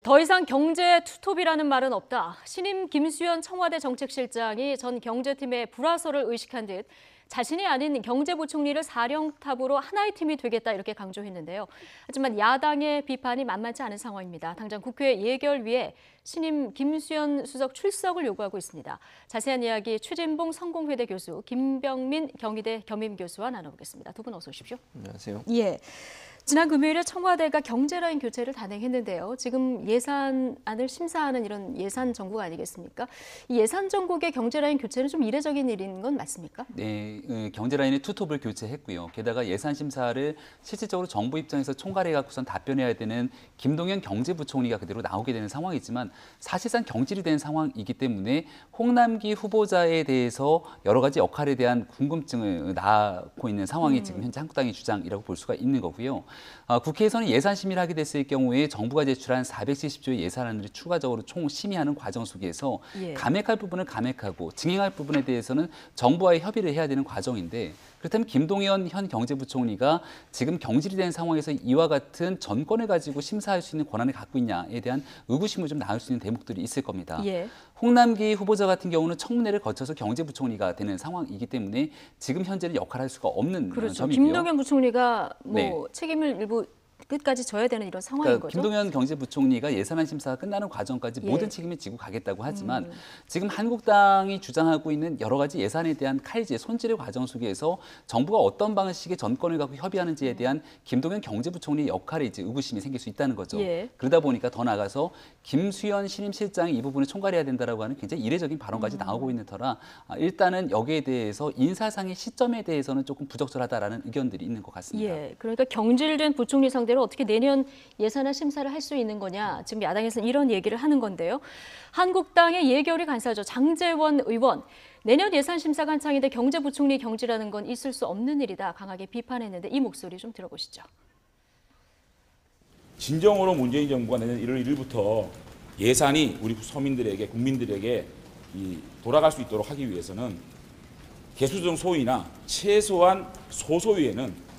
더 이상 경제 투톱이라는 말은 없다. 신임 김수현 청와대 정책실장이 전 경제팀의 불화설을 의식한 듯 자신이 아닌 경제부총리를 사령탑으로 하나의 팀이 되겠다 이렇게 강조했는데요. 하지만 야당의 비판이 만만치 않은 상황입니다. 당장 국회 예결위에 신임 김수현 수석 출석을 요구하고 있습니다. 자세한 이야기 최진봉 성공회대 교수, 김병민 경희대 겸임교수와 나눠보겠습니다. 두 분 어서 오십시오. 안녕하세요. 예. 지난 금요일에 청와대가 경제라인 교체를 단행했는데요. 지금 예산안을 심사하는 이런 예산 정국 아니겠습니까? 이 예산 정국의 경제라인 교체는 좀 이례적인 일인 건 맞습니까? 네, 경제라인의 투톱을 교체했고요. 게다가 예산 심사를 실질적으로 정부 입장에서 총괄해 갖고선 답변해야 되는 김동연 경제부총리가 그대로 나오게 되는 상황이지만 사실상 경질이 된 상황이기 때문에 홍남기 후보자에 대해서 여러 가지 역할에 대한 궁금증을 낳고 있는 상황이 지금 현재 한국당의 주장이라고 볼 수가 있는 거고요. 국회에서는 예산 심의를 하게 됐을 경우에 정부가 제출한 470조의 예산안을 추가적으로 총심의하는 과정 속에서 감액할 부분은 감액하고 증액할 부분에 대해서는 정부와의 협의를 해야 되는 과정인데 그렇다면 김동연 현 경제부총리가 지금 경질이 된 상황에서 이와 같은 전권을 가지고 심사할 수 있는 권한을 갖고 있냐에 대한 의구심을 좀 낳을 수 있는 대목들이 있을 겁니다. 홍남기 후보자 같은 경우는 청문회를 거쳐서 경제부총리가 되는 상황이기 때문에 지금 현재는 역할을 할 수가 없는 점이고요. 김동연 부총리가 책임을 일부 끝까지 져야 되는 이런 상황인 거죠. 김동연 경제부총리가 예산안 심사가 끝나는 과정까지 모든 책임을 지고 가겠다고 하지만 지금 한국당이 주장하고 있는 여러 가지 예산에 대한 칼질, 손질의 과정 속에서 정부가 어떤 방식의 전권을 갖고 협의하는지에 대한 김동연 경제부총리의 역할에 이제 의구심이 생길 수 있다는 거죠. 그러다 보니까 더 나아가서 김수현 신임 실장이 이 부분을 총괄해야 된다라고 하는 굉장히 이례적인 발언까지 나오고 있는 터라 일단은 여기에 대해서 인사상의 시점에 대해서는 조금 부적절하다라는 의견들이 있는 것 같습니다. 그러니까 경질된 부총리 상대로 어떻게 내년 예산안 심사를 할 수 있는 거냐. 지금 야당에서는 이런 얘기를 하는 건데요. 한국당의 예결위 간사죠. 장제원 의원. 내년 예산 심사가 한창인데 경제부총리 경질하는 건 있을 수 없는 일이다. 강하게 비판했는데 이 목소리 좀 들어보시죠. 진정으로 문재인 정부가 내년 1월 1일부터 예산이 우리 서민들에게 국민들에게 돌아갈 수 있도록 하기 위해서는 개수정 소위나 최소한 소소위에는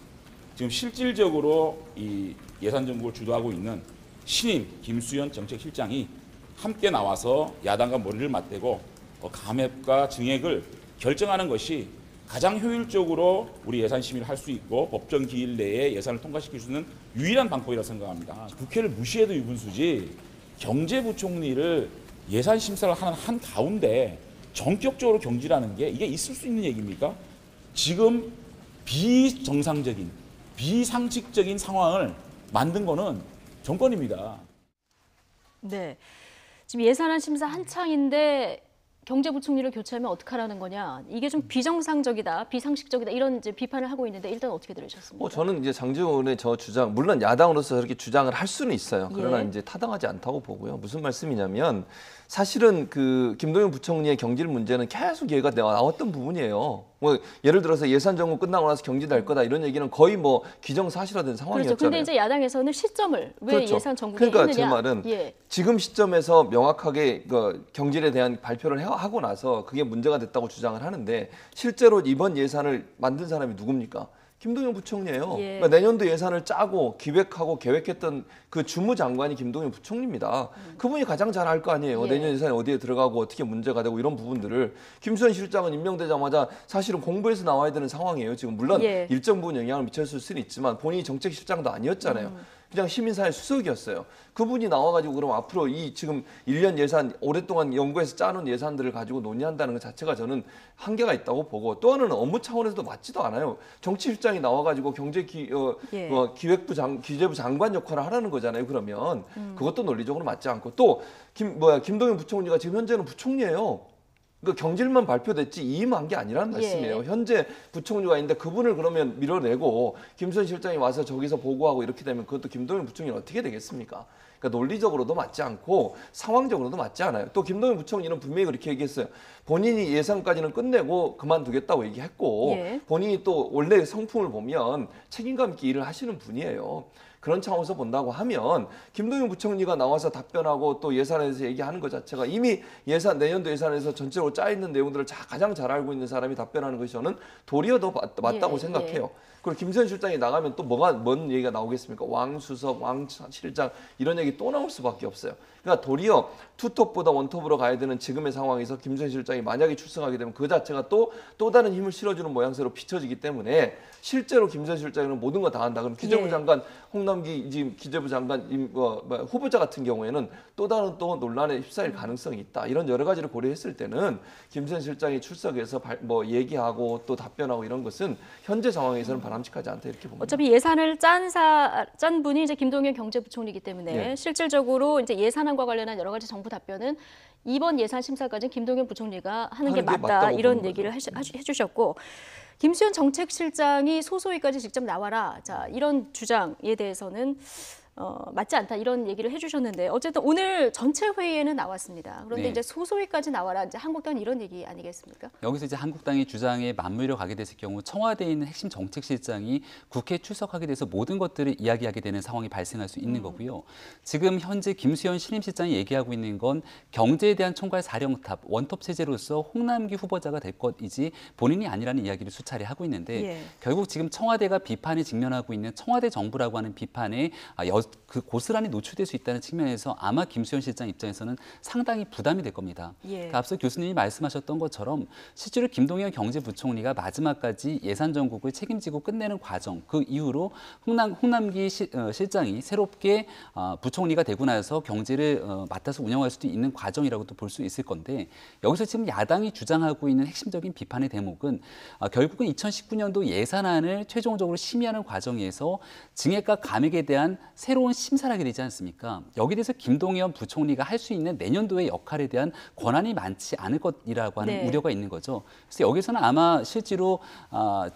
지금 실질적으로 이 예산 정국을 주도하고 있는 신임 김수현 정책실장이 함께 나와서 야당과 머리를 맞대고 감액과 증액을 결정하는 것이 가장 효율적으로 우리 예산 심의를 할 수 있고 법정 기일 내에 예산을 통과시킬 수 있는 유일한 방법이라고 생각합니다. 국회를 무시해도 유분수지 경제부총리를 예산 심사를 하는 한 가운데 전격적으로 경질하는 게 이게 있을 수 있는 얘기입니까? 지금 비정상적인 비상식적인 상황을 만든 거는 정권입니다. 네, 지금 예산안 심사 한창인데 경제부총리를 교체하면 어떡하라는 거냐. 이게 좀 비정상적이다, 비상식적이다 이런 이제 비판을 하고 있는데 일단 어떻게 들으셨습니까? 저는 이제 장제원의 저 주장, 물론 야당으로서 저렇게 주장을 할 수는 있어요. 그러나 이제 타당하지 않다고 보고요. 무슨 말씀이냐면 사실은 그 김동연 부총리의 경질 문제는 계속 얘가 나왔던 부분이에요. 뭐 예를 들어서 예산 정국 끝나고 나서 경질될 거다 이런 얘기는 거의 뭐 기정사실화된 상황이었잖아요. 그렇죠. 근데 이제 야당에서는 시점을 왜 예산 정국에 그러니까 했느냐. 제 말은 지금 시점에서 명확하게 경질에 대한 발표를 하고 나서 그게 문제가 됐다고 주장을 하는데 실제로 이번 예산을 만든 사람이 누굽니까? 김동연 부총리예요. 그러니까 내년도 예산을 짜고 기획하고 계획했던 그 주무장관이 김동연 부총리입니다. 그분이 가장 잘 알 거 아니에요. 내년 예산이 어디에 들어가고 어떻게 문제가 되고 이런 부분들을. 김수현 실장은 임명되자마자 사실은 공부해서 나와야 되는 상황이에요. 지금 물론 일정 부분 영향을 미쳤을 수는 있지만 본인이 정책실장도 아니었잖아요. 그냥 시민사회 수석이었어요. 그분이 나와가지고 그럼 앞으로 이 지금 1년 예산 오랫동안 연구해서 짜놓은 예산들을 가지고 논의한다는 것 자체가 저는 한계가 있다고 보고 또 하나는 업무 차원에서도 맞지도 않아요. 정치실장이 나와가지고 기획부 기재부 장관 역할을 하라는 거잖아요. 그러면 그것도 논리적으로 맞지 않고 또 김동연 부총리가 지금 현재는 부총리예요. 그 경질만 발표됐지 이임한 게 아니라는 말씀이에요. 현재 부총리가 있는데 그분을 그러면 밀어내고 김수현 실장이 와서 저기서 보고하고 이렇게 되면 그것도 김동연 부총리는 어떻게 되겠습니까? 그러니까 논리적으로도 맞지 않고 상황적으로도 맞지 않아요. 또 김동연 부총리는 분명히 그렇게 얘기했어요. 본인이 예산까지는 끝내고 그만두겠다고 얘기했고 본인이 또 원래 성품을 보면 책임감 있게 일을 하시는 분이에요. 그런 차원에서 본다고 하면 김동연 부총리가 나와서 답변하고 또 예산에서 얘기하는 것 자체가 이미 내년도 예산에서 전체로 짜 있는 내용들을 가장 잘 알고 있는 사람이 답변하는 것이 저는 도리어 더 맞다고 생각해요. 그리고 김수현 실장이 나가면 또 뭔 얘기가 나오겠습니까? 왕수석, 왕실장 이런 얘기 또 나올 수밖에 없어요. 그러니까 도리어 투톱보다 원톱으로 가야 되는 지금의 상황에서 김수현 실장이 만약에 출석하게 되면 그 자체가 또 다른 힘을 실어주는 모양새로 비춰지기 때문에 실제로 김수현 실장은 모든 거 다 한다. 그럼 기재부 예. 장관 홍남기 지금 기재부 장관 후보자 같은 경우에는 또 다른 또 논란에 휩싸일 가능성이 있다. 이런 여러 가지를 고려했을 때는 김수현 실장이 출석해서 얘기하고 또 답변하고 이런 것은 현재 상황에서는 바람직하지 않다 이렇게 봅니다. 어차피 예산을 짠 분이 이제 김동연 경제부총리이기 때문에 네. 실질적으로 이제 예산안과 관련한 여러 가지 정부 답변은 이번 예산 심사까지는 김동연 부총리가 하는 게 맞다 맞다고 이런 보는 얘기를 해주셨고 김수현 정책실장이 소소위까지 직접 나와라. 자, 이런 주장에 대해서는 맞지 않다 이런 얘기를 해주셨는데 어쨌든 오늘 전체 회의에는 나왔습니다. 그런데 네. 이제 소소위까지 나와라. 이제 한국당은 이런 얘기 아니겠습니까? 여기서 이제 한국당의 주장에 맞물려 가게 됐을 경우 청와대에 있는 핵심 정책실장이 국회에 출석하게 돼서 모든 것들을 이야기하게 되는 상황이 발생할 수 있는 거고요. 지금 현재 김수현 신임실장이 얘기하고 있는 건 경제에 대한 총괄 사령탑, 원톱 체제로서 홍남기 후보자가 될 것이지 본인이 아니라는 이야기를 수차례 하고 있는데 예. 결국 지금 청와대가 비판에 직면하고 있는 청와대 정부라고 하는 비판에 그 고스란히 노출될 수 있다는 측면에서 아마 김수현 실장 입장에서는 상당히 부담이 될 겁니다. 예. 그러니까 앞서 교수님이 말씀하셨던 것처럼 실제로 김동연 경제부총리가 마지막까지 예산 전국을 책임지고 끝내는 과정 그 이후로 홍남기 실장이 새롭게 부총리가 되고 나서 경제를 맡아서 운영할 수도 있는 과정이라고도 볼 수 있을 건데 여기서 지금 야당이 주장하고 있는 핵심적인 비판의 대목은 결국은 2019년도 예산안을 최종적으로 심의하는 과정에서 증액과 감액에 대한 새로운 심사를 하게 되지 않습니까? 여기에 대해서 김동연 부총리가 할 수 있는 내년도의 역할에 대한 권한이 많지 않을 것이라고 하는 네. 우려가 있는 거죠. 그래서 여기서는 아마 실제로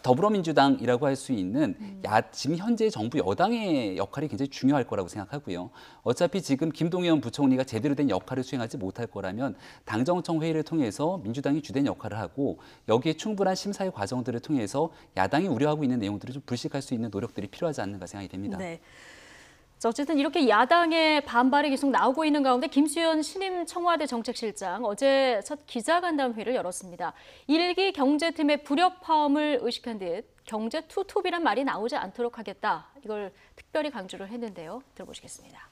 더불어민주당이라고 할 수 있는 지금 현재 정부 여당의 역할이 굉장히 중요할 거라고 생각하고요. 어차피 지금 김동연 부총리가 제대로 된 역할을 수행하지 못할 거라면 당정청 회의를 통해서 민주당이 주된 역할을 하고 여기에 충분한 심사의 과정들을 통해서 야당이 우려하고 있는 내용들을 좀 불식할 수 있는 노력들이 필요하지 않는가 생각이 됩니다. 네. 자, 어쨌든 이렇게 야당의 반발이 계속 나오고 있는 가운데 김수현 신임 청와대 정책실장 어제 첫 기자간담회를 열었습니다. 1기 경제팀의 불협화음을 의식한 듯 경제 투톱이란 말이 나오지 않도록 하겠다. 이걸 특별히 강조를 했는데요. 들어보시겠습니다.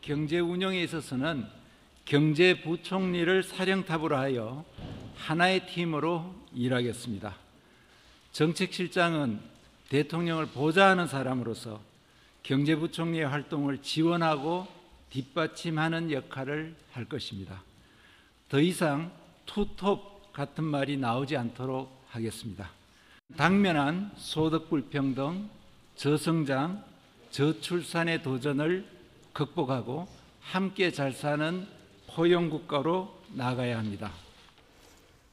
경제 운영에 있어서는 경제부총리를 사령탑으로 하여 하나의 팀으로 일하겠습니다. 정책실장은 대통령을 보좌하는 사람으로서 경제부총리의 활동을 지원하고 뒷받침하는 역할을 할 것입니다. 더 이상 투톱 같은 말이 나오지 않도록 하겠습니다. 당면한 소득 불평등, 저성장, 저출산의 도전을 극복하고 함께 잘 사는 포용국가로 나아가야 합니다.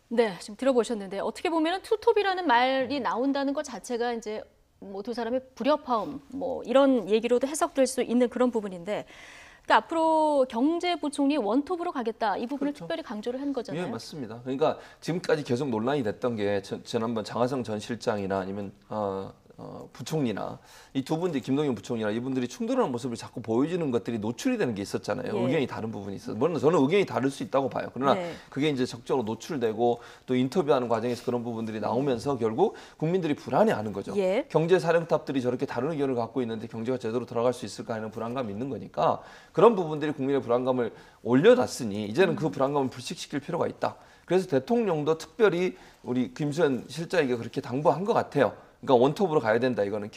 네, 지금 들어보셨는데 어떻게 보면 투톱이라는 말이 나온다는 것 자체가 이제 뭐 두 사람의 불협화음 뭐 이런 얘기로도 해석될 수 있는 그런 부분인데 그러니까 앞으로 경제부총리 원톱으로 가겠다 이 부분을 그렇죠. 특별히 강조를 한 거잖아요. 예, 맞습니다. 그러니까 지금까지 계속 논란이 됐던 게 지난번 장하성 전 실장이나 아니면 부총리나 이 두 분들이 김동연 부총리나 이분들이 충돌하는 모습을 자꾸 보여주는 것들이 노출이 되는 게 있었잖아요. 예. 의견이 다른 부분이 있어서 물론 저는 의견이 다를 수 있다고 봐요. 그러나 네. 그게 이제 적극적으로 노출되고 또 인터뷰하는 과정에서 그런 부분들이 나오면서 결국 국민들이 불안해하는 거죠. 예. 경제 사령탑들이 저렇게 다른 의견을 갖고 있는데 경제가 제대로 돌아갈 수 있을까 하는 불안감이 있는 거니까 그런 부분들이 국민의 불안감을 올려놨으니 이제는 그 불안감을 불식시킬 필요가 있다. 그래서 대통령도 특별히 우리 김수현 실장에게 그렇게 당부한 것 같아요. 그러니까 원톱으로 가야 된다. 이거는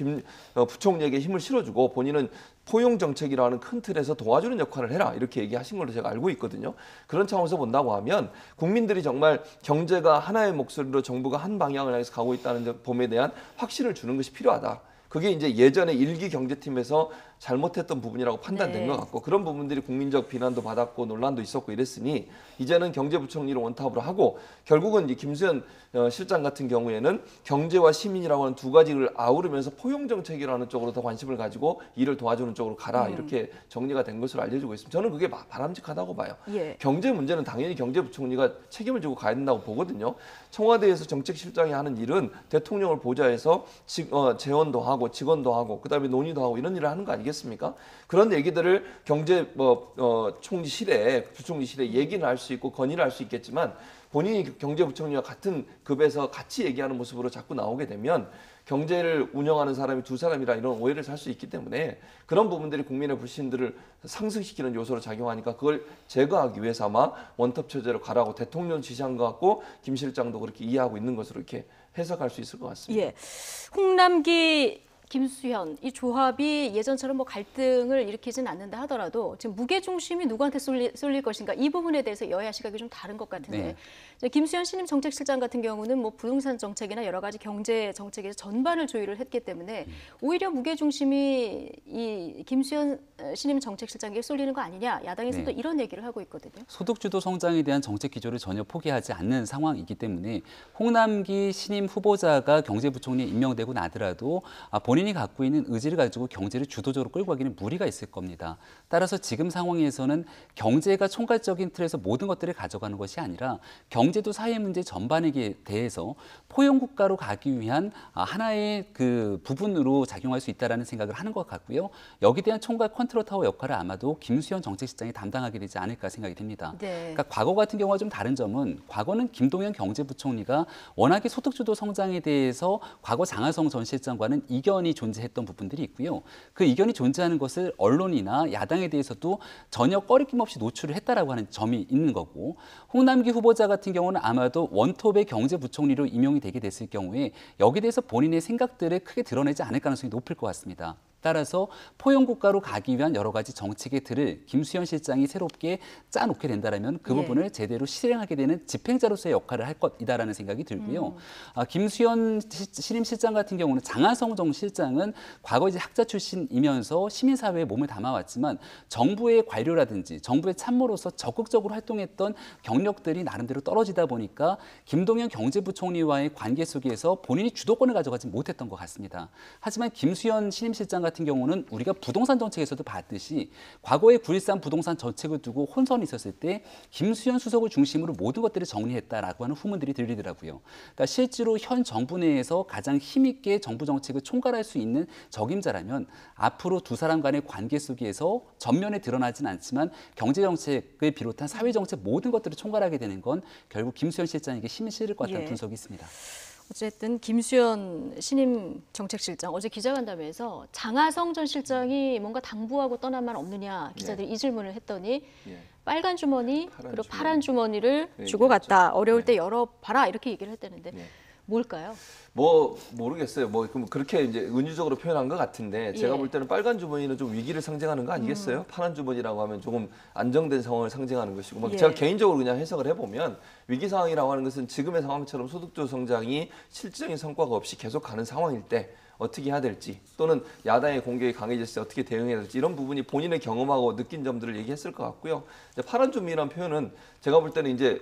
부총리에게 힘을 실어주고 본인은 포용 정책이라는 큰 틀에서 도와주는 역할을 해라. 이렇게 얘기하신 걸로 제가 알고 있거든요. 그런 차원에서 본다고 하면 국민들이 정말 경제가 하나의 목소리로 정부가 한 방향을 향해서 가고 있다는 점에 대한 확신을 주는 것이 필요하다. 그게 이제 예전에 1기 경제팀에서 잘못했던 부분이라고 판단된 네. 것 같고 그런 부분들이 국민적 비난도 받았고 논란도 있었고 이랬으니 이제는 경제부총리를 원탑으로 하고 결국은 이 김수현 실장 같은 경우에는 경제와 시민이라고 하는 두 가지를 아우르면서 포용정책이라는 쪽으로 더 관심을 가지고 이를 도와주는 쪽으로 가라 이렇게 정리가 된 것으로 알려지고 있습니다. 저는 그게 바람직하다고 봐요. 예. 경제 문제는 당연히 경제부총리가 책임을 지고 가야 된다고 보거든요. 청와대에서 정책실장이 하는 일은 대통령을 보좌해서 재원도 하고 하고 직원도 하고 그다음에 논의도 하고 이런 일을 하는 거 아니겠습니까? 그런 얘기들을 경제 총리실에 부총리실에 얘기는 할 수 있고 건의를 할 수 있겠지만 본인이 경제부총리와 같은 급에서 같이 얘기하는 모습으로 자꾸 나오게 되면 경제를 운영하는 사람이 두 사람이라 이런 오해를 살 수 있기 때문에 그런 부분들이 국민의 불신들을 상승시키는 요소로 작용하니까 그걸 제거하기 위해서 아마 원톱 체제로 가라고 대통령 지시한 것 같고 김 실장도 그렇게 이해하고 있는 것으로 이렇게 해석할 수 있을 것 같습니다. 예. 홍남기 김수현 이 조합이 예전처럼 뭐 갈등을 일으키진 않는다 하더라도 지금 무게 중심이 누구한테 쏠릴 것인가 이 부분에 대해서 여야 시각이 좀 다른 것 같은데 김수현 신임 정책실장 같은 경우는 뭐 부동산 정책이나 여러 가지 경제 정책에서 전반을 조율을 했기 때문에 오히려 무게 중심이 이 김수현 신임 정책실장에게 쏠리는 거 아니냐 야당에서도 이런 얘기를 하고 있거든요. 소득주도 성장에 대한 정책 기조를 전혀 포기하지 않는 상황이기 때문에 홍남기 신임 후보자가 경제부총리에 임명되고 나더라도 본인이 갖고 있는 의지를 가지고 경제를 주도적으로 끌고 가기는 무리가 있을 겁니다. 따라서 지금 상황에서는 경제가 총괄적인 틀에서 모든 것들을 가져가는 것이 아니라 경제도 사회 문제 전반에 대해서 포용국가로 가기 위한 하나의 그 부분으로 작용할 수 있다는 생각을 하는 것 같고요. 여기에 대한 총괄 컨트롤 타워 역할을 아마도 김수현 정책실장이 담당하게 되지 않을까 생각이 듭니다. 그러니까 과거 같은 경우와 좀 다른 점은 과거는 김동연 경제부총리가 워낙에 소득주도 성장에 대해서 과거 장하성 전 실장과는 이견이 존재했던 부분들이 있고요. 그 이견이 존재하는 것을 언론이나 야당에 대해서도 전혀 꺼리낌 없이 노출을 했다라고 하는 점이 있는 거고 홍남기 후보자 같은 경우는 아마도 원톱의 경제부총리로 임용이 되게 됐을 경우에 여기에 대해서 본인의 생각들을 크게 드러내지 않을 가능성이 높을 것 같습니다. 따라서 포용국가로 가기 위한 여러 가지 정책의 틀을 김수현 실장이 새롭게 짜놓게 된다면 그 부분을 제대로 실행하게 되는 집행자로서의 역할을 할 것이다라는 생각이 들고요. 김수현 신임 실장 같은 경우는 장하성 정 실장은 과거 이제 학자 출신이면서 시민사회에 몸을 담아왔지만 정부의 관료라든지 정부의 참모로서 적극적으로 활동했던 경력들이 나름대로 떨어지다 보니까 김동연 경제부총리와의 관계 속에서 본인이 주도권을 가져가지 못했던 것 같습니다. 하지만 김수현 신임 실장 같은 경우는 우리가 부동산 정책에서도 봤듯이 과거에 9.13 부동산 정책을 두고 혼선이 있었을 때 김수현 수석을 중심으로 모든 것들을 정리했다라고 하는 후문들이 들리더라고요. 그러니까 실제로 현 정부 내에서 가장 힘있게 정부 정책을 총괄할 수 있는 적임자라면 앞으로 두 사람 간의 관계 속에서 전면에 드러나진 않지만 경제 정책을 비롯한 사회 정책 모든 것들을 총괄하게 되는 건 결국 김수현 실장에게 힘이 실릴 것 같다는 분석이 있습니다. 어쨌든 김수현 신임 정책실장 어제 기자간담회에서 장하성 전 실장이 뭔가 당부하고 떠난 말 없느냐 기자들이 이 질문을 했더니 빨간 주머니 그리고 파란 주머니를 주고 갔다. 어려울 때 열어봐라 이렇게 얘기를 했다는데 뭘까요? 뭐 모르겠어요. 뭐 그렇게 이제 은유적으로 표현한 것 같은데 제가 볼 때는 빨간 주머니는 좀 위기를 상징하는 거 아니겠어요? 파란 주머니라고 하면 조금 안정된 상황을 상징하는 것이고 뭐 제가 개인적으로 그냥 해석을 해보면 위기 상황이라고 하는 것은 지금의 상황처럼 소득주도 성장이 실질적인 성과가 없이 계속 가는 상황일 때 어떻게 해야 될지 또는 야당의 공격이 강해졌을 때 어떻게 대응해야 될지 이런 부분이 본인의 경험하고 느낀 점들을 얘기했을 것 같고요. 파란 주머니라는 표현은 제가 볼 때는 이제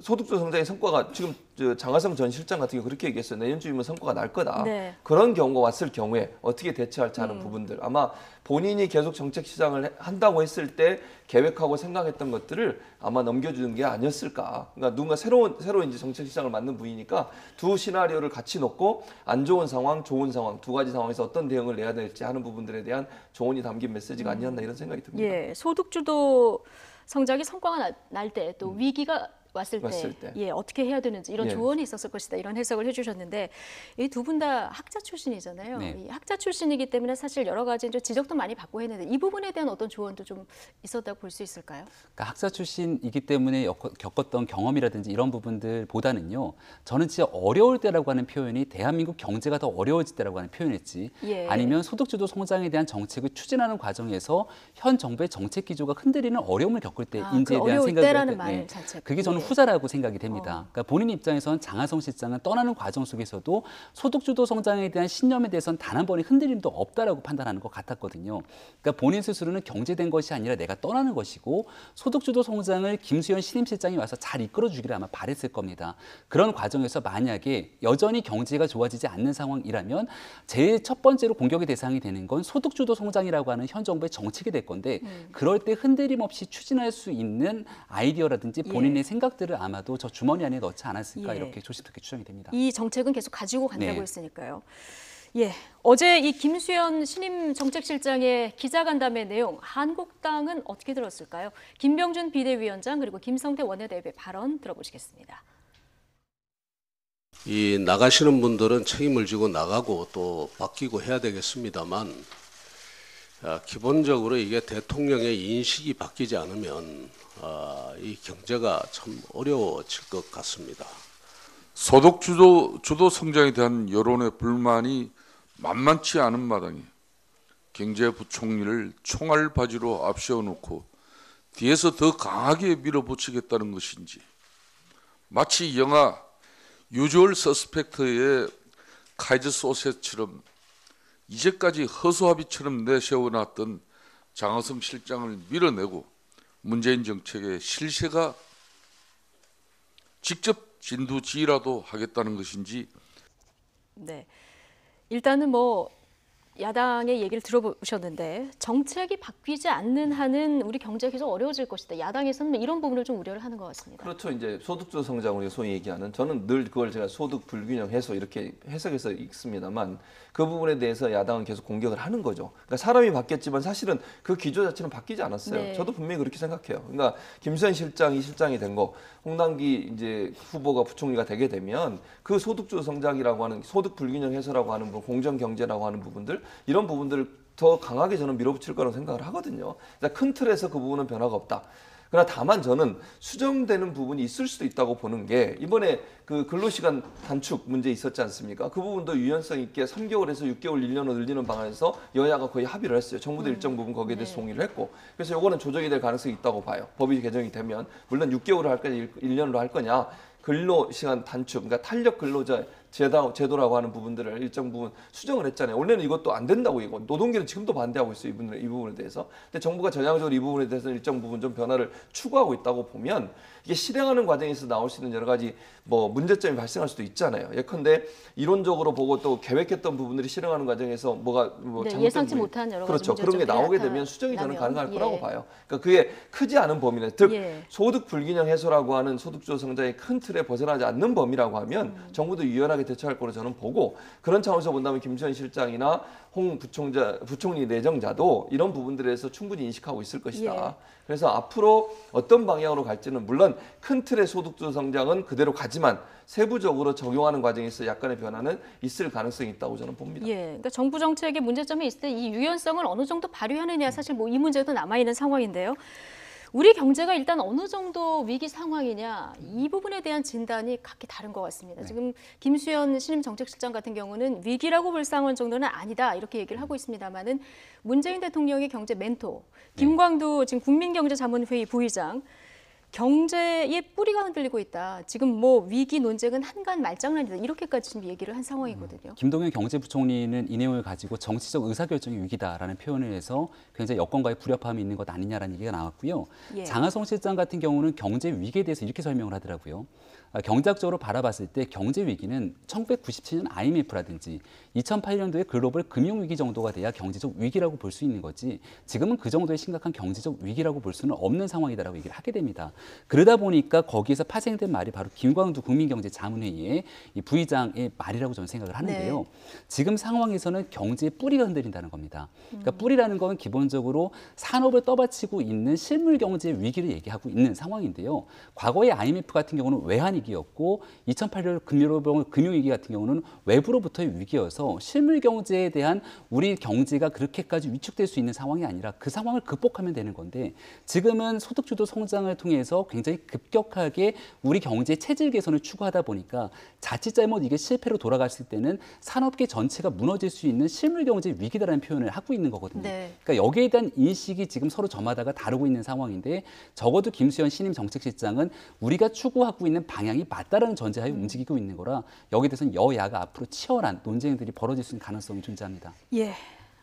소득주도 성장의 성과가 지금 장하성 전 실장 같은 경우 그렇게 얘기했어요. 내년쯤이면 성과가 날 거다. 그런 경우가 왔을 경우에 어떻게 대처할지 하는 부분들 아마 본인이 계속 정책 시장을 한다고 했을 때 계획하고 생각했던 것들을 아마 넘겨주는 게 아니었을까. 그러니까 누군가 새로운 이제 정책 시장을 맡는 분이니까 두 시나리오를 같이 놓고 안 좋은 상황, 좋은 상황 두 가지 상황에서 어떤 대응을 내야 될지 하는 부분들에 대한 조언이 담긴 메시지가 아니었나 이런 생각이 듭니다. 예, 소득주도 성장이 성과가 날 때 또 위기가 왔을 때 예, 어떻게 해야 되는지 이런 조언이 있었을 것이다 이런 해석을 해주셨는데 이 두 분 다 학자 출신이잖아요. 이 학자 출신이기 때문에 사실 여러 가지 이제 지적도 많이 받고 했는데 이 부분에 대한 어떤 조언도 좀 있었다고 볼 수 있을까요? 그러니까 학자 출신이기 때문에 겪었던 경험이라든지 이런 부분들보다는요. 저는 진짜 어려울 때라고 하는 표현이 대한민국 경제가 더 어려워질 때라고 하는 표현이지 아니면 소득주도 성장에 대한 정책을 추진하는 과정에서 현 정부의 정책 기조가 흔들리는 어려움을 겪을 때 인지에 대한 생각을 할 때 그게 저는 후자라고 생각이 됩니다. 그러니까 본인 입장에서는 장하성 실장은 떠나는 과정 속에서도 소득주도 성장에 대한 신념에 대해서는 단 한 번의 흔들림도 없다라고 판단하는 것 같았거든요. 그러니까 본인 스스로는 경제된 것이 아니라 내가 떠나는 것이고 소득주도 성장을 김수현 신임 실장이 와서 잘 이끌어주기를 아마 바랬을 겁니다. 그런 과정에서 만약에 여전히 경제가 좋아지지 않는 상황이라면 제일 첫 번째로 공격의 대상이 되는 건 소득주도 성장이라고 하는 현 정부의 정책이 될 건데 그럴 때 흔들림 없이 추진할 수 있는 아이디어라든지 본인의 생각들을 아마도 저 주머니 안에 넣지 않았을까 이렇게 조심스럽게 추정이 됩니다. 이 정책은 계속 가지고 간다고 했으니까요. 예, 어제 이 김수현 신임 정책실장의 기자간담회 내용, 한국당은 어떻게 들었을까요? 김병준 비대위원장 그리고 김성태 원내대표 발언 들어보시겠습니다. 이 나가시는 분들은 책임을 지고 나가고 또 바뀌고 해야 되겠습니다만 기본적으로 이게 대통령의 인식이 바뀌지 않으면 이 경제가 참 어려워질 것 같습니다. 소득 주도 성장에 대한 여론의 불만이 만만치 않은 마당에 경제부총리를 총알바지로 앞세워놓고 뒤에서 더 강하게 밀어붙이겠다는 것인지, 마치 영화 유주얼 서스펙트의 카이즈 소셋처럼 이제까지 허수아비처럼 내세워놨던 장하성 실장을 밀어내고 문재인 정책의 실세가 직접 진두지휘라도 하겠다는 것인지. 네, 일단은 야당의 얘기를 들어보셨는데 정책이 바뀌지 않는 한은 우리 경제가 계속 어려워질 것이다. 야당에서는 이런 부분을 좀 우려를 하는 것 같습니다. 그렇죠. 이제 소득주 성장 우리가 소위 얘기하는, 저는 늘 그걸 제가 소득 불균형 해소 이렇게 해석해서 읽습니다만 그 부분에 대해서 야당은 계속 공격을 하는 거죠. 그러니까 사람이 바뀌었지만 사실은 그 기조 자체는 바뀌지 않았어요. 네. 저도 분명히 그렇게 생각해요. 그러니까 김수현 실장이 실장이 된 거, 홍남기 이제 후보가 부총리가 되게 되면 그 소득주 성장이라고 하는, 소득 불균형 해소라고 하는 부분, 공정 경제라고 하는 부분들, 이런 부분들을 더 강하게 저는 밀어붙일 거라고 생각을 하거든요. 그러니까 큰 틀에서 그 부분은 변화가 없다. 그러나 다만 저는 수정되는 부분이 있을 수도 있다고 보는 게, 이번에 그 근로시간 단축 문제 있었지 않습니까? 그 부분도 유연성 있게 3개월에서 6개월 1년으로 늘리는 방안에서 여야가 거의 합의를 했어요. 정부도 일정 부분 거기에 대해서 동의를 했고, 그래서 이거는 조정이 될 가능성이 있다고 봐요. 법이 개정이 되면. 물론 6개월로 할 거냐 1년으로 할 거냐, 근로시간 단축, 그러니까 탄력 근로자 제도라고 하는 부분들을 일정 부분 수정을 했잖아요. 원래는 이것도 안 된다고, 이거 노동계는 지금도 반대하고 있어요. 이 부분에 대해서. 근데 정부가 전향적으로 이 부분에 대해서 일정 부분 좀 변화를 추구하고 있다고 보면, 이게 실행하는 과정에서 나올 수 있는 여러 가지 문제점이 발생할 수도 있잖아요. 예컨대 이론적으로 보고 또 계획했던 부분들이 실행하는 과정에서 잘못된 예상치 부분이, 못한 여러 가지 그렇죠. 그런 게 나오게 되면 수정이 저는 가능할 거라고 봐요. 그러니까 그게 크지 않은 범위 내, 즉 소득 불균형 해소라고 하는 소득주도 성장의 큰 틀에 벗어나지 않는 범위라고 하면 정부도 유연하게 대처할 거로 저는 보고, 그런 차원에서 본다면 김수현 실장이나 홍 부총리 내정자도 이런 부분들에서 충분히 인식하고 있을 것이다. 그래서 앞으로 어떤 방향으로 갈지는, 물론 큰 틀의 소득주도 성장은 그대로 가지만 세부적으로 적용하는 과정에서 약간의 변화는 있을 가능성이 있다고 저는 봅니다. 그러니까 정부 정책에 문제점이 있을 때 이 유연성을 어느 정도 발휘하느냐, 사실 이 문제도 남아 있는 상황인데요. 우리 경제가 일단 어느 정도 위기 상황이냐, 이 부분에 대한 진단이 각기 다른 것 같습니다. 지금 김수현 신임 정책실장 같은 경우는 위기라고 볼 상황 정도는 아니다, 이렇게 얘기를 하고 있습니다만은 문재인 대통령의 경제 멘토 김광두 지금 국민경제자문회의 부의장, 경제의 뿌리가 흔들리고 있다. 지금 위기 논쟁은 한간 말장난이다. 이렇게까지 지금 얘기를 한 상황이거든요. 김동연 경제부총리는 이 내용을 가지고 정치적 의사결정이 위기다라는 표현을 해서 굉장히 여권과의 불협화음이 있는 것 아니냐라는 얘기가 나왔고요. 장하성 실장 같은 경우는 경제 위기에 대해서 이렇게 설명을 하더라고요. 경제학적으로 바라봤을 때 경제 위기는 1997년 IMF라든지 2008년도에 글로벌 금융위기 정도가 돼야 경제적 위기라고 볼 수 있는 거지, 지금은 그 정도의 심각한 경제적 위기라고 볼 수는 없는 상황이다라고 얘기를 하게 됩니다. 그러다 보니까 거기에서 파생된 말이 바로 김광두 국민경제자문회의의 이 부의장의 말이라고 저는 생각을 하는데요. 지금 상황에서는 경제의 뿌리가 흔들린다는 겁니다. 그러니까 뿌리라는 건 기본적으로 산업을 떠받치고 있는 실물 경제의 위기를 얘기하고 있는 상황인데요. 과거의 IMF 같은 경우는 외환위기였고 2008년 금융위기 같은 경우는 외부로부터의 위기여서 실물 경제에 대한 우리 경제가 그렇게까지 위축될 수 있는 상황이 아니라 그 상황을 극복하면 되는 건데, 지금은 소득주도 성장을 통해서 굉장히 급격하게 우리 경제의 체질 개선을 추구하다 보니까 자칫 잘못 이게 실패로 돌아갔을 때는 산업계 전체가 무너질 수 있는 실물 경제 위기다라는 표현을 하고 있는 거거든요. 그러니까 여기에 대한 인식이 지금 서로 저마다가 다르고 있는 상황인데, 적어도 김수현 신임 정책실장은 우리가 추구하고 있는 방향이 맞다라는 전제하에 움직이고 있는 거라, 여기에 대해서는 여야가 앞으로 치열한 논쟁들이 벌어질 수 있는 가능성이 존재합니다.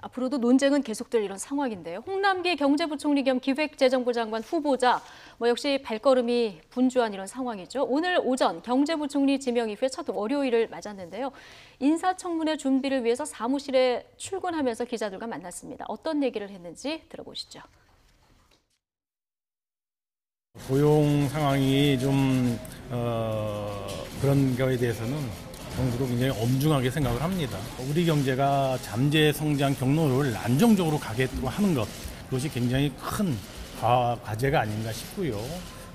앞으로도 논쟁은 계속될 이런 상황인데요. 홍남기 경제부총리 겸 기획재정부 장관 후보자, 역시 발걸음이 분주한 이런 상황이죠. 오늘 오전 경제부총리 지명 이후에 첫 월요일을 맞았는데요. 인사청문회 준비를 위해서 사무실에 출근하면서 기자들과 만났습니다. 어떤 얘기를 했는지 들어보시죠. 고용 상황이 좀 그런 거에 대해서는 정부도 굉장히 엄중하게 생각을 합니다. 우리 경제가 잠재 성장 경로를 안정적으로 가게끔 하는 것, 그것이 굉장히 큰 과제가 아닌가 싶고요.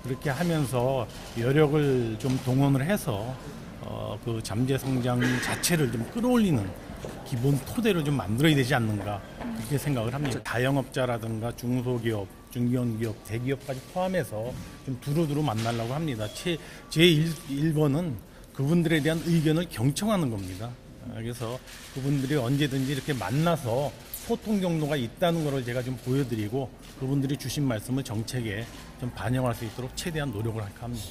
그렇게 하면서 여력을 좀 동원을 해서 그 잠재 성장 자체를 좀 끌어올리는 기본 토대를 좀 만들어야 되지 않는가 그렇게 생각을 합니다. 자영업자라든가 중소기업, 중견기업, 대기업까지 포함해서 좀 두루두루 만나려고 합니다. 제 1번은 그분들에 대한 의견을 경청하는 겁니다. 그래서 그분들이 언제든지 이렇게 만나서 소통 경로가 있다는 것을 제가 좀 보여드리고 그분들이 주신 말씀을 정책에 좀 반영할 수 있도록 최대한 노력을 할까 합니다.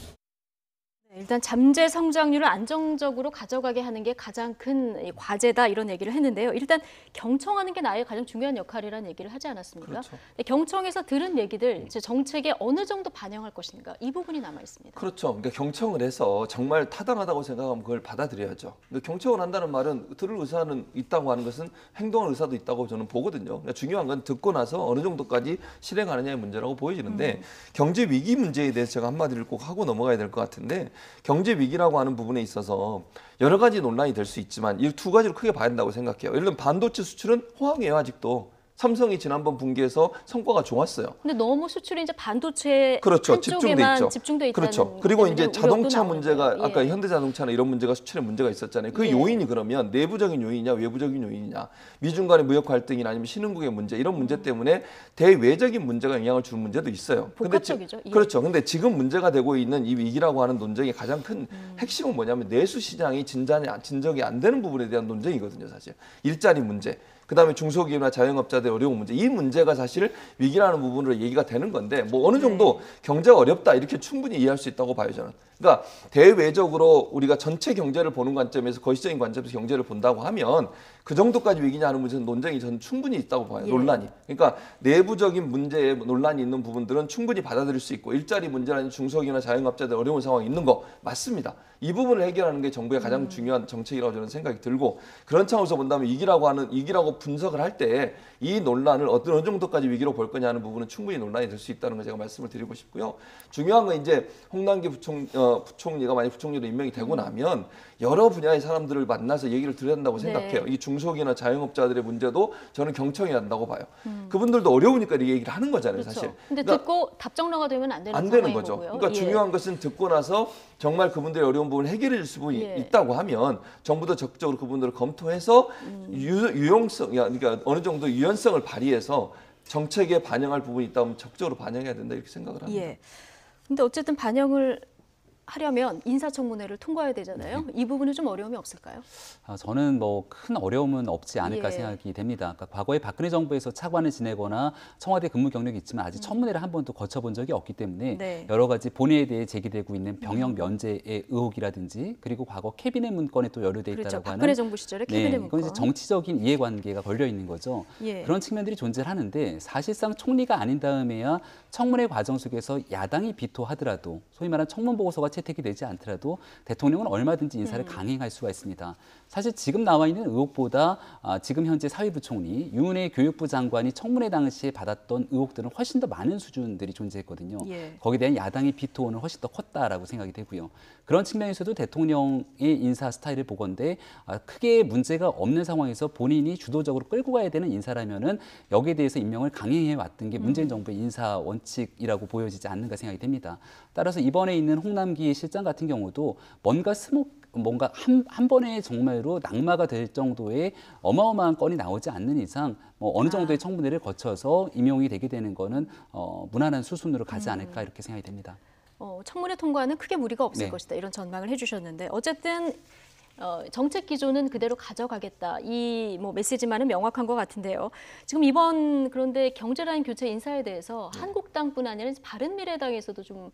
일단 잠재 성장률을 안정적으로 가져가게 하는 게 가장 큰 과제다 이런 얘기를 했는데요. 일단 경청하는 게 나의 가장 중요한 역할이라는 얘기를 하지 않았습니까? 그렇죠. 경청에서 들은 얘기들 정책에 어느 정도 반영할 것인가 이 부분이 남아 있습니다. 그렇죠. 그러니까 경청을 해서 정말 타당하다고 생각하면 그걸 받아들여야죠. 근데 경청을 한다는 말은 들을 의사는 있다고 하는 것은 행동할 의사도 있다고 저는 보거든요. 그러니까 중요한 건 듣고 나서 어느 정도까지 실행하느냐의 문제라고 보여지는데 경제 위기 문제에 대해서 제가 한마디를 꼭 하고 넘어가야 될 것 같은데 경제 위기라고 하는 부분에 있어서 여러 가지 논란이 될 수 있지만 이 두 가지를 크게 봐야 된다고 생각해요. 예를 들면 반도체 수출은 호황이에요, 아직도. 삼성이 지난번 분기에서 성과가 좋았어요. 근데 너무 수출이 이제 반도체 그렇죠. 한쪽에만 집중돼 있다는. 그렇죠. 그리고 이제 자동차 나오는데요. 문제가 아까 예. 현대자동차나 이런 문제가 수출에 문제가 있었잖아요. 그 예. 요인이 그러면 내부적인 요인이냐 외부적인 요인이냐, 미중 간의 무역 갈등이나 아니면 신흥국의 문제 이런 문제 때문에 대외적인 문제가 영향을 주는 문제도 있어요. 복합적이죠. 예. 그렇죠. 근데 지금 문제가 되고 있는 이 위기라고 하는 논쟁의 가장 큰 핵심은 뭐냐면 내수 시장이 진정이 안 되는 부분에 대한 논쟁이거든요, 사실. 일자리 문제. 그다음에 중소기업이나 자영업자들의 어려운 문제, 이 문제가 사실 위기라는 부분으로 얘기가 되는 건데 뭐 어느 정도 경제가 어렵다 이렇게 충분히 이해할 수 있다고 봐요, 저는. 그러니까 대외적으로 우리가 전체 경제를 보는 관점에서 거시적인 관점에서 경제를 본다고 하면 그 정도까지 위기냐 하는 문제는 논쟁이 저는 충분히 있다고 봐요, 예. 논란이. 그러니까 내부적인 문제에 논란이 있는 부분들은 충분히 받아들일 수 있고 일자리 문제라는 중소기업이나 자영업자들 어려운 상황이 있는 거 맞습니다. 이 부분을 해결하는 게 정부의 가장 중요한 정책이라고 저는 생각이 들고 그런 차원에서 본다면 위기라고 분석을 할 때 이 논란을 어느 정도까지 위기로 볼 거냐 하는 부분은 충분히 논란이 될 수 있다는 걸 제가 말씀을 드리고 싶고요. 중요한 건 이제 홍남기 부총리가 만약 부총리로 임명이 되고 나면 여러 분야의 사람들을 만나서 얘기를 드려야 한다고 생각해요. 이 중소기업이나 자영업자들의 문제도 저는 경청해야 한다고 봐요. 그분들도 어려우니까 이 얘기를 하는 거잖아요, 그렇죠. 사실. 근데 그러니까 듣고 답정너가 되면 안 되는 안 되는 상황인 거죠. 거고요. 그러니까 예. 중요한 것은 듣고 나서 정말 그분들의 어려운 부분을 해결해 줄 수 예. 있다고 하면 정부도 적극적으로 그분들을 검토해서 유용성, 그러니까 어느 정도 유연성을 발휘해서 정책에 반영할 부분이 있다면 적극적으로 반영해야 된다 이렇게 생각을 합니다. 예. 근데 어쨌든 반영을 하려면 인사청문회를 통과해야 되잖아요. 이 부분은 좀 어려움이 없을까요? 저는 뭐 큰 어려움은 없지 않을까 예. 생각이 됩니다. 그러니까 과거에 박근혜 정부에서 차관을 지내거나 청와대 근무 경력이 있지만 아직 청문회를 한 번도 거쳐본 적이 없기 때문에 네. 여러 가지 본회에 대해 제기되고 있는 병역 면제의 의혹이라든지 그리고 과거 캐비넷 문건에 또 연루돼 있다라고 그렇죠. 하는 박근혜 정부 시절에 캐비넷 네, 문건. 이건 이제 정치적인 이해관계가 걸려 있는 거죠. 예. 그런 측면들이 존재를 하는데 사실상 총리가 아닌 다음에야 청문회 과정 속에서 야당이 비토하더라도 소위 말하는 청문 보고서가 채택이 되지 않더라도 대통령은 얼마든지 인사를 강행할 수가 있습니다. 사실 지금 나와 있는 의혹보다 지금 현재 사회부총리 유은혜 교육부 장관이 청문회 당시에 받았던 의혹들은 훨씬 더 많은 수준들이 존재했거든요. 예. 거기에 대한 야당의 비토는 훨씬 더 컸다라고 생각이 되고요. 그런 측면에서도 대통령의 인사 스타일을 보건대 크게 문제가 없는 상황에서 본인이 주도적으로 끌고 가야 되는 인사라면은 여기에 대해서 임명을 강행해 왔던 게 문재인 정부의 인사 원칙이라고 보여지지 않는가 생각이 됩니다. 따라서 이번에 있는 홍남기 실장 같은 경우도 뭔가 한 번에 정말로 낙마가 될 정도의 어마어마한 건이 나오지 않는 이상 뭐 어느 정도의 청문회를 거쳐서 임용이 되게 되는 거는 무난한 수순으로 가지 않을까 이렇게 생각이 됩니다. 청문회 통과는 크게 무리가 없을 네. 것이다 이런 전망을 해주셨는데 어쨌든 정책 기조는 그대로 가져가겠다 이 뭐 메시지만은 명확한 것 같은데요. 지금 이번 그런데 경제라인 교체 인사에 대해서 한국당뿐 아니라 바른미래당에서도 좀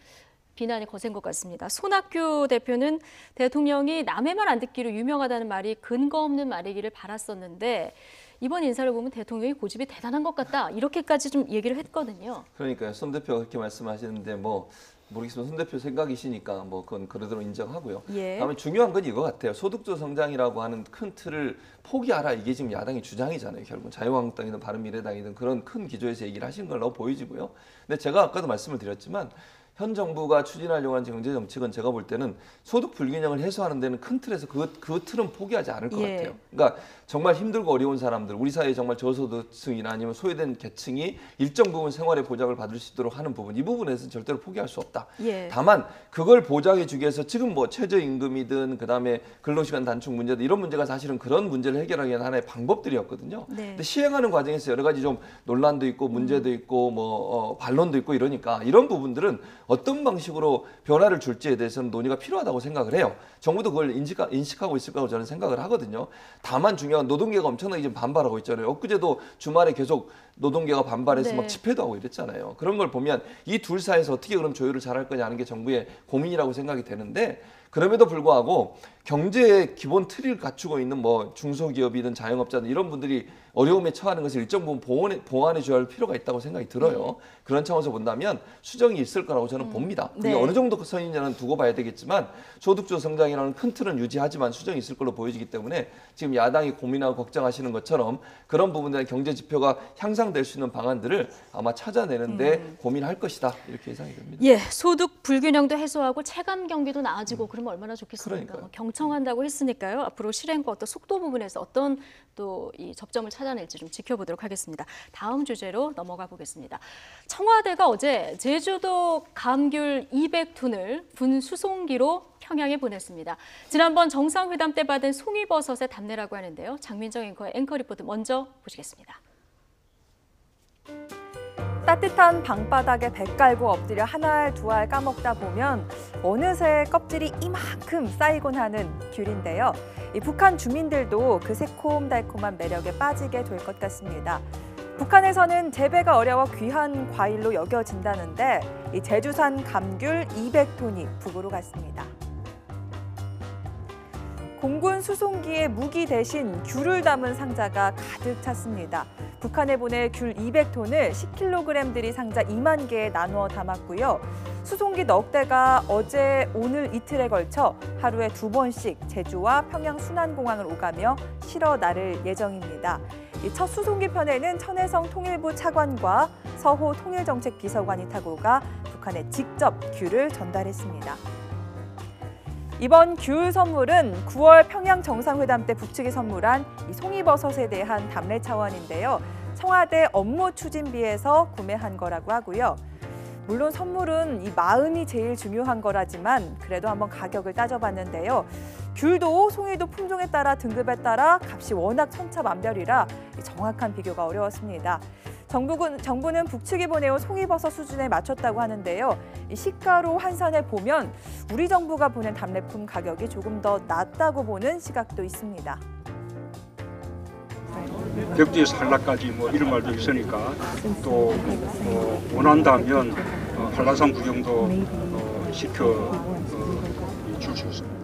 비난이 거센 것 같습니다. 손학규 대표는 대통령이 남의 말 안 듣기로 유명하다는 말이 근거 없는 말이기를 바랐었는데 이번 인사를 보면 대통령이 고집이 대단한 것 같다 이렇게까지 좀 얘기를 했거든요. 그러니까요. 손 대표가 그렇게 말씀하시는데 뭐 모르겠지만 손 대표 생각이시니까 뭐 그건 그대로 인정하고요. 예. 다음에 중요한 건 이거 같아요. 소득주 성장이라고 하는 큰 틀을 포기하라 이게 지금 야당의 주장이잖아요. 결국은 자유한국당이든 바른미래당이든 그런 큰 기조에서 얘기를 하신 걸로 보여지고요. 근데 제가 아까도 말씀을 드렸지만 현 정부가 추진하려고 하는 경제 정책은 제가 볼 때는 소득 불균형을 해소하는 데는 큰 틀에서 그 틀은 포기하지 않을 것 같아요. 그러니까 정말 힘들고 어려운 사람들, 우리 사회에 정말 저소득층이나 아니면 소외된 계층이 일정 부분 생활의 보장을 받을 수 있도록 하는 부분, 이 부분에서는 절대로 포기할 수 없다. 다만 그걸 보장해 주기 위해서 지금 뭐 최저임금이든 그다음에 근로시간 단축 문제든 이런 문제가 사실은 그런 문제를 해결하기 위한 하나의 방법들이었거든요. 근데 시행하는 과정에서 여러 가지 좀 논란도 있고 문제도 있고 뭐 반론도 있고 이러니까 이런 부분들은 어떤 방식으로 변화를 줄지에 대해서는 논의가 필요하다고 생각을 해요. 정부도 그걸 인식하고 있을 거라고 저는 생각을 하거든요. 다만 중요한 노동계가 엄청나게 지금 반발하고 있잖아요. 엊그제도 주말에 계속 노동계가 반발해서 막 집회도 하고 이랬잖아요. 그런 걸 보면 이 둘 사이에서 어떻게 그럼 조율을 잘할 거냐 하는 게 정부의 고민이라고 생각이 되는데 그럼에도 불구하고 경제의 기본 틀을 갖추고 있는 뭐 중소기업이든 자영업자든 이런 분들이 어려움에 처하는 것을 일정 부분 보완해 줘야 할 필요가 있다고 생각이 들어요. 그런 차원에서 본다면 수정이 있을 거라고 저는 봅니다. 그게 어느 정도 선이냐는 두고 봐야 되겠지만 소득주 성장이라는 큰 틀은 유지하지만 수정이 있을 걸로 보여지기 때문에 지금 야당이 고민하고 걱정하시는 것처럼 그런 부분에 경제 지표가 향상될 수 있는 방안들을 아마 찾아내는데 고민할 것이다. 이렇게 예상이 됩니다. 예, 소득 불균형도 해소하고 체감 경기도 나아지고 그러면 얼마나 좋겠습니까? 뭐 경청한다고 했으니까요. 앞으로 실행과 어떤 속도 부분에서 어떤 또 이 접점을 찾아낼지 좀 지켜보도록 하겠습니다. 다음 주제로 넘어가 보겠습니다. 청와대가 어제 제주도 감귤 200톤을 분수송기로 평양에 보냈습니다. 지난번 정상회담 때 받은 송이버섯의 답례라고 하는데요. 장민정 앵커의 앵커 리포트 먼저 보시겠습니다. 따뜻한 방바닥에 배 깔고 엎드려 한 알 두 알 까먹다 보면 어느새 껍질이 이만큼 쌓이곤 하는 귤인데요. 이 북한 주민들도 그 새콤달콤한 매력에 빠지게 될 것 같습니다. 북한에서는 재배가 어려워 귀한 과일로 여겨진다는데 이 제주산 감귤 200톤이 북으로 갔습니다. 공군 수송기에 무기 대신 귤을 담은 상자가 가득 찼습니다. 북한에 보낼 귤 200톤을 10kg 들이 상자 2만 개에 나누어 담았고요. 수송기 넉 대가 어제, 오늘 이틀에 걸쳐 하루에 2번씩 제주와 평양 순환공항을 오가며 실어 나를 예정입니다. 이 첫 수송기 편에는 천혜성 통일부 차관과 서호 통일정책비서관이 타고 가 북한에 직접 귤을 전달했습니다. 이번 귤 선물은 9월 평양 정상회담 때 북측이 선물한 이 송이버섯에 대한 답례 차원인데요. 청와대 업무 추진비에서 구매한 거라고 하고요. 물론 선물은 이 마음이 제일 중요한 거라지만 그래도 한번 가격을 따져봤는데요. 귤도 송이도 품종에 따라 등급에 따라 값이 워낙 천차만별이라 정확한 비교가 어려웠습니다. 정부는 북측이 보내온 송이버섯 수준에 맞췄다고 하는데요. 이 시가로 환산해 보면 우리 정부가 보낸 답례품 가격이 조금 더 낮다고 보는 시각도 있습니다. 벽지 산락까지 뭐 이런 말도 있으니까 또 원한다면 한라산 구경도 시켜 줄 수 있습니다.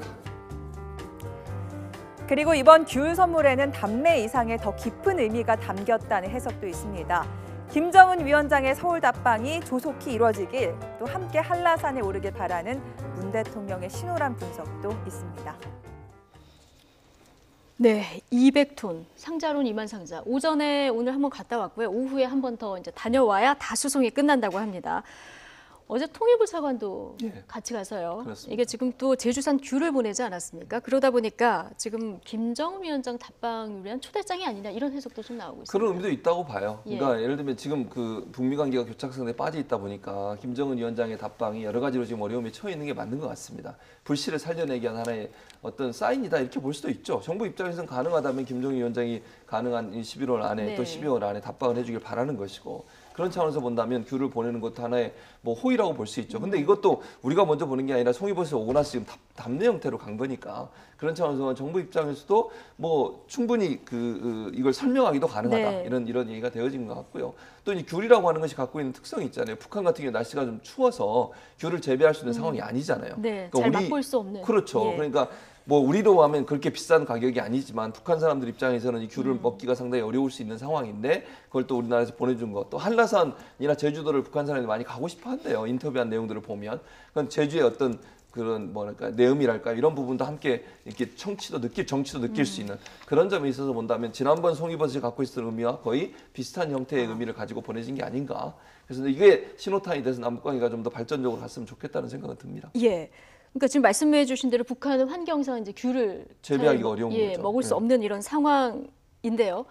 그리고 이번 귤 선물에는 답례 이상의 더 깊은 의미가 담겼다는 해석도 있습니다. 김정은 위원장의 서울 답방이 조속히 이루어지길 또 함께 한라산에 오르길 바라는 문 대통령의 신호란 분석도 있습니다. 네, 200톤, 상자로는 2만 상자. 오전에 오늘 한번 갔다 왔고요. 오후에 한 번 더 이제 다녀와야 다 수송이 끝난다고 합니다. 어제 통일부 차관도 같이 가서요. 그렇습니다. 이게 지금 또 제주산 귤을 보내지 않았습니까? 그러다 보니까 지금 김정은 위원장 답방을 위한 초대장이 아니냐 이런 해석도 좀 나오고 있습니다. 그런 의미도 있다고 봐요. 그러니까 예를 들면 지금 그 북미 관계가 교착선에 빠져 있다 보니까 김정은 위원장의 답방이 여러 가지로 지금 어려움에 처해 있는 게 맞는 것 같습니다. 불씨를 살려내기 위한 하나의 어떤 사인이다 이렇게 볼 수도 있죠. 정부 입장에서는 가능하다면 김정은 위원장이 가능한 11월 안에 또 12월 안에 답방을 해주길 바라는 것이고 그런 차원에서 본다면 귤을 보내는 것도 하나의 뭐 호의라고 볼 수 있죠. 근데 이것도 우리가 먼저 보는 게 아니라 송이버섯이 오고 나서 지금 답례 형태로 간 거니까 그런 차원에서 정부 입장에서도 뭐 충분히 이걸 설명하기도 가능하다 이런 얘기가 되어진 것 같고요. 또 이 귤이라고 하는 것이 갖고 있는 특성이 있잖아요. 북한 같은 경우 날씨가 좀 추워서 귤을 재배할 수 있는 상황이 아니잖아요. 네, 그러니까 잘 맛볼 수 없는. 그렇죠. 그러니까 뭐 우리로 하면 그렇게 비싼 가격이 아니지만 북한 사람들 입장에서는 이 귤을 먹기가 상당히 어려울 수 있는 상황인데 그걸 또 우리나라에서 보내준 것. 또 한라산이나 제주도를 북한 사람들이 많이 가고 싶어 한대요. 인터뷰한 내용들을 보면. 그건 제주의 어떤 그런 뭐랄까 내음이랄까 이런 부분도 함께 이렇게 정치도 느낄 수 있는 그런 점에 있어서 본다면 지난번 송이버섯이 갖고 있었던 의미와 거의 비슷한 형태의 의미를 가지고 보내진 게 아닌가. 그래서 이게 신호탄이 돼서 남북관계가 좀 더 발전적으로 갔으면 좋겠다는 생각은 듭니다. 예. 그러니까 지금 말씀해주신 대로 북한은 환경상 이제 귤을 재배하기가 어려운 거죠. 먹을 수 없는 이런 상황인데요.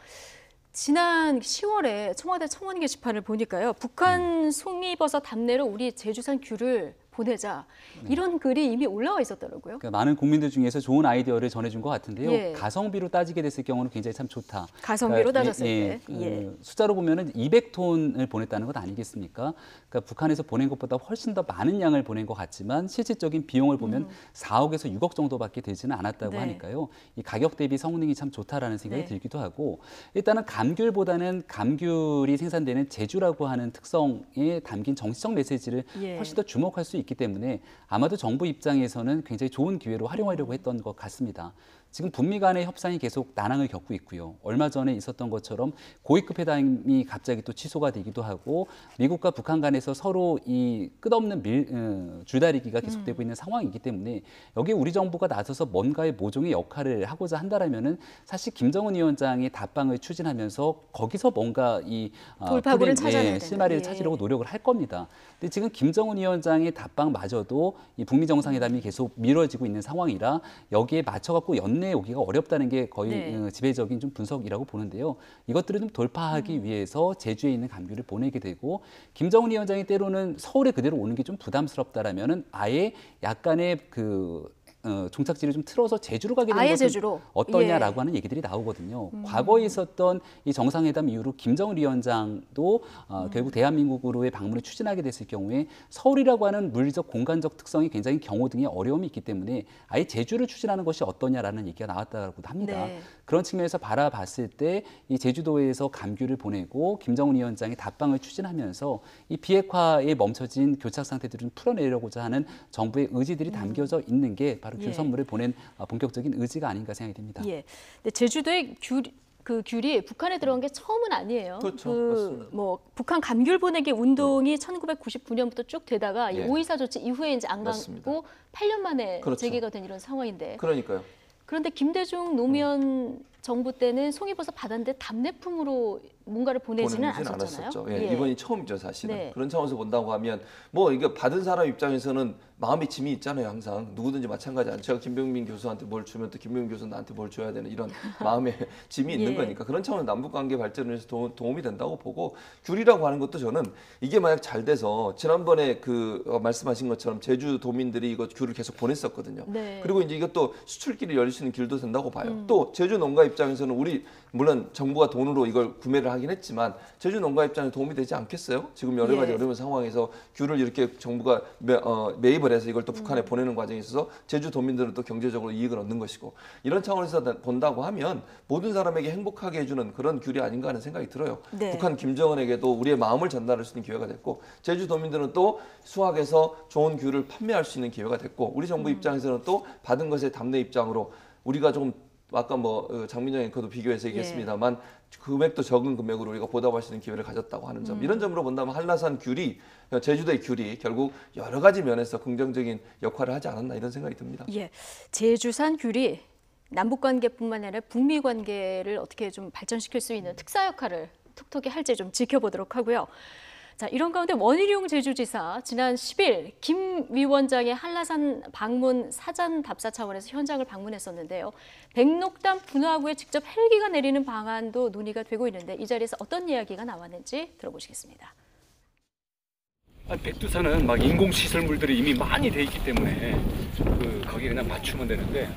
지난 10월에 청와대 청원 게시판을 보니까요. 북한 송이버섯 답례로 우리 제주산 귤을 보내자 이런 글이 이미 올라와 있었더라고요. 그러니까 많은 국민들 중에서 좋은 아이디어를 전해준 것 같은데요. 예. 가성비로 따지게 됐을 경우는 굉장히 참 좋다. 가성비로 그러니까 따졌을 때. 예. 숫자로 보면은 200톤을 보냈다는 것 아니겠습니까? 그러니까 북한에서 보낸 것보다 훨씬 더 많은 양을 보낸 것 같지만 실질적인 비용을 보면 4억에서 6억 정도밖에 되지는 않았다고 네. 하니까요. 이 가격 대비 성능이 참 좋다라는 생각이 네. 들기도 하고 일단은 감귤보다는 감귤이 생산되는 제주라고 하는 특성에 담긴 정치적 메시지를 예. 훨씬 더 주목할 수 있기 때문에 아마도 정부 입장에서는 굉장히 좋은 기회로 활용하려고 했던 것 같습니다. 지금 북미 간의 협상이 계속 난항을 겪고 있고요. 얼마 전에 있었던 것처럼 고위급 회담이 갑자기 또 취소가 되기도 하고 미국과 북한 간에서 서로 이 끝없는 줄다리기가 계속되고 있는 상황이기 때문에 여기에 우리 정부가 나서서 뭔가의 모종의 역할을 하고자 한다라면은 사실 김정은 위원장의 답방을 추진하면서 거기서 뭔가 이 돌파구를 찾아내야 된다. 실마리를 예. 찾으려고 노력을 할 겁니다. 근데 지금 김정은 위원장의 답방마저도 이 북미 정상회담이 계속 미뤄지고 있는 상황이라 여기에 맞춰갖고 연내에 오기가 어렵다는 게 거의 네. 지배적인 좀 분석이라고 보는데요. 이것들을 좀 돌파하기 위해서 제주에 있는 감귤을 보내게 되고 김정은 위원장이 때로는 서울에 그대로 오는 게 좀 부담스럽다라면은 아예 약간의 종착지를 좀 틀어서 제주로 가게 되는 아예 것은 제주로. 어떠냐라고 예. 하는 얘기들이 나오거든요. 과거에 있었던 이 정상회담 이후로 김정은 위원장도 결국 대한민국으로의 방문을 추진하게 됐을 경우에 서울이라고 하는 물리적 공간적 특성이 굉장히 경호 등의 어려움이 있기 때문에 아예 제주를 추진하는 것이 어떠냐라는 얘기가 나왔다고도 합니다. 네. 그런 측면에서 바라봤을 때 이 제주도에서 감귤을 보내고 김정은 위원장이 답방을 추진하면서 이 비핵화에 멈춰진 교착 상태들을 좀 풀어내려고자 하는 정부의 의지들이 담겨져 있는 게 바로 귤 예. 선물을 보낸 본격적인 의지가 아닌가 생각이 듭니다. 예. 근데 제주도에 귤이 북한에 들어간 게 처음은 아니에요. 그렇죠. 맞습니다. 뭐 북한 감귤 보내기 운동이 1999년부터 쭉 되다가 이 예. 5.24 조치 이후에 이제 안 맞습니다. 가고 8년 만에 그렇죠. 재개가 된 이런 상황인데. 그러니까요. 그런데 김대중 노무현 정부 때는 송이버섯 받았는데 답례품으로 뭔가를 보내지는 않았었잖아요. 않았었죠. 예, 이번이 처음이죠, 사실은. 네. 그런 차원에서 본다고 하면 뭐 이게 받은 사람 입장에서는 마음의 짐이 있잖아요, 항상. 누구든지 마찬가지야. 제가 김병민 교수한테 뭘 주면 또 김병민 교수는 나한테 뭘 줘야 되는 이런 마음의 짐이 있는 예. 거니까 그런 차원에서 남북 관계 발전을 위해서 도움이 된다고 보고 귤이라고 하는 것도 저는 이게 만약 잘 돼서 지난번에 말씀하신 것처럼 제주 도민들이 이거 귤을 계속 보냈었거든요. 네. 그리고 이제 이것도 수출길이 열릴 수 있는 길도 된다고 봐요. 또 제주 농가 입장에서는 우리 물론 정부가 돈으로 이걸 구매를 하긴 했지만 제주 농가 입장에 도움이 되지 않겠어요? 지금 여러 가지 예. 어려운 상황에서 귤을 이렇게 정부가 매입을 해서 이걸 또 북한에 보내는 과정에 있어서 제주 도민들은 또 경제적으로 이익을 얻는 것이고 이런 차원에서 본다고 하면 모든 사람에게 행복하게 해주는 그런 귤이 아닌가 하는 생각이 들어요. 네. 북한 김정은에게도 우리의 마음을 전달할 수 있는 기회가 됐고 제주 도민들은 또 수확해서 좋은 귤을 판매할 수 있는 기회가 됐고 우리 정부 입장에서는 또 받은 것의 답례 입장으로 우리가 조금 아까 장민정 앵커도 비교해서 얘기했습니다만 금액도 적은 금액으로 우리가 보답할 수 있는 기회를 가졌다고 하는 점 이런 점으로 본다면 한라산 귤이 제주도의 귤이 결국 여러 가지 면에서 긍정적인 역할을 하지 않았나 이런 생각이 듭니다. 예, 제주산 귤이 남북 관계뿐만 아니라 북미 관계를 어떻게 좀 발전시킬 수 있는 특사 역할을 톡톡히 할지 좀 지켜보도록 하고요. 자, 이런 가운데 원희룡 제주지사 지난 10일 김 위원장의 한라산 방문 사전 답사 차원에서 현장을 방문했었는데요. 백록담 분화구에 직접 헬기가 내리는 방안도 논의가 되고 있는데 이 자리에서 어떤 이야기가 나왔는지 들어보시겠습니다. 백두산은 막 인공시설물들이 이미 많이 돼 있기 때문에 거기에 그냥 맞추면 되는데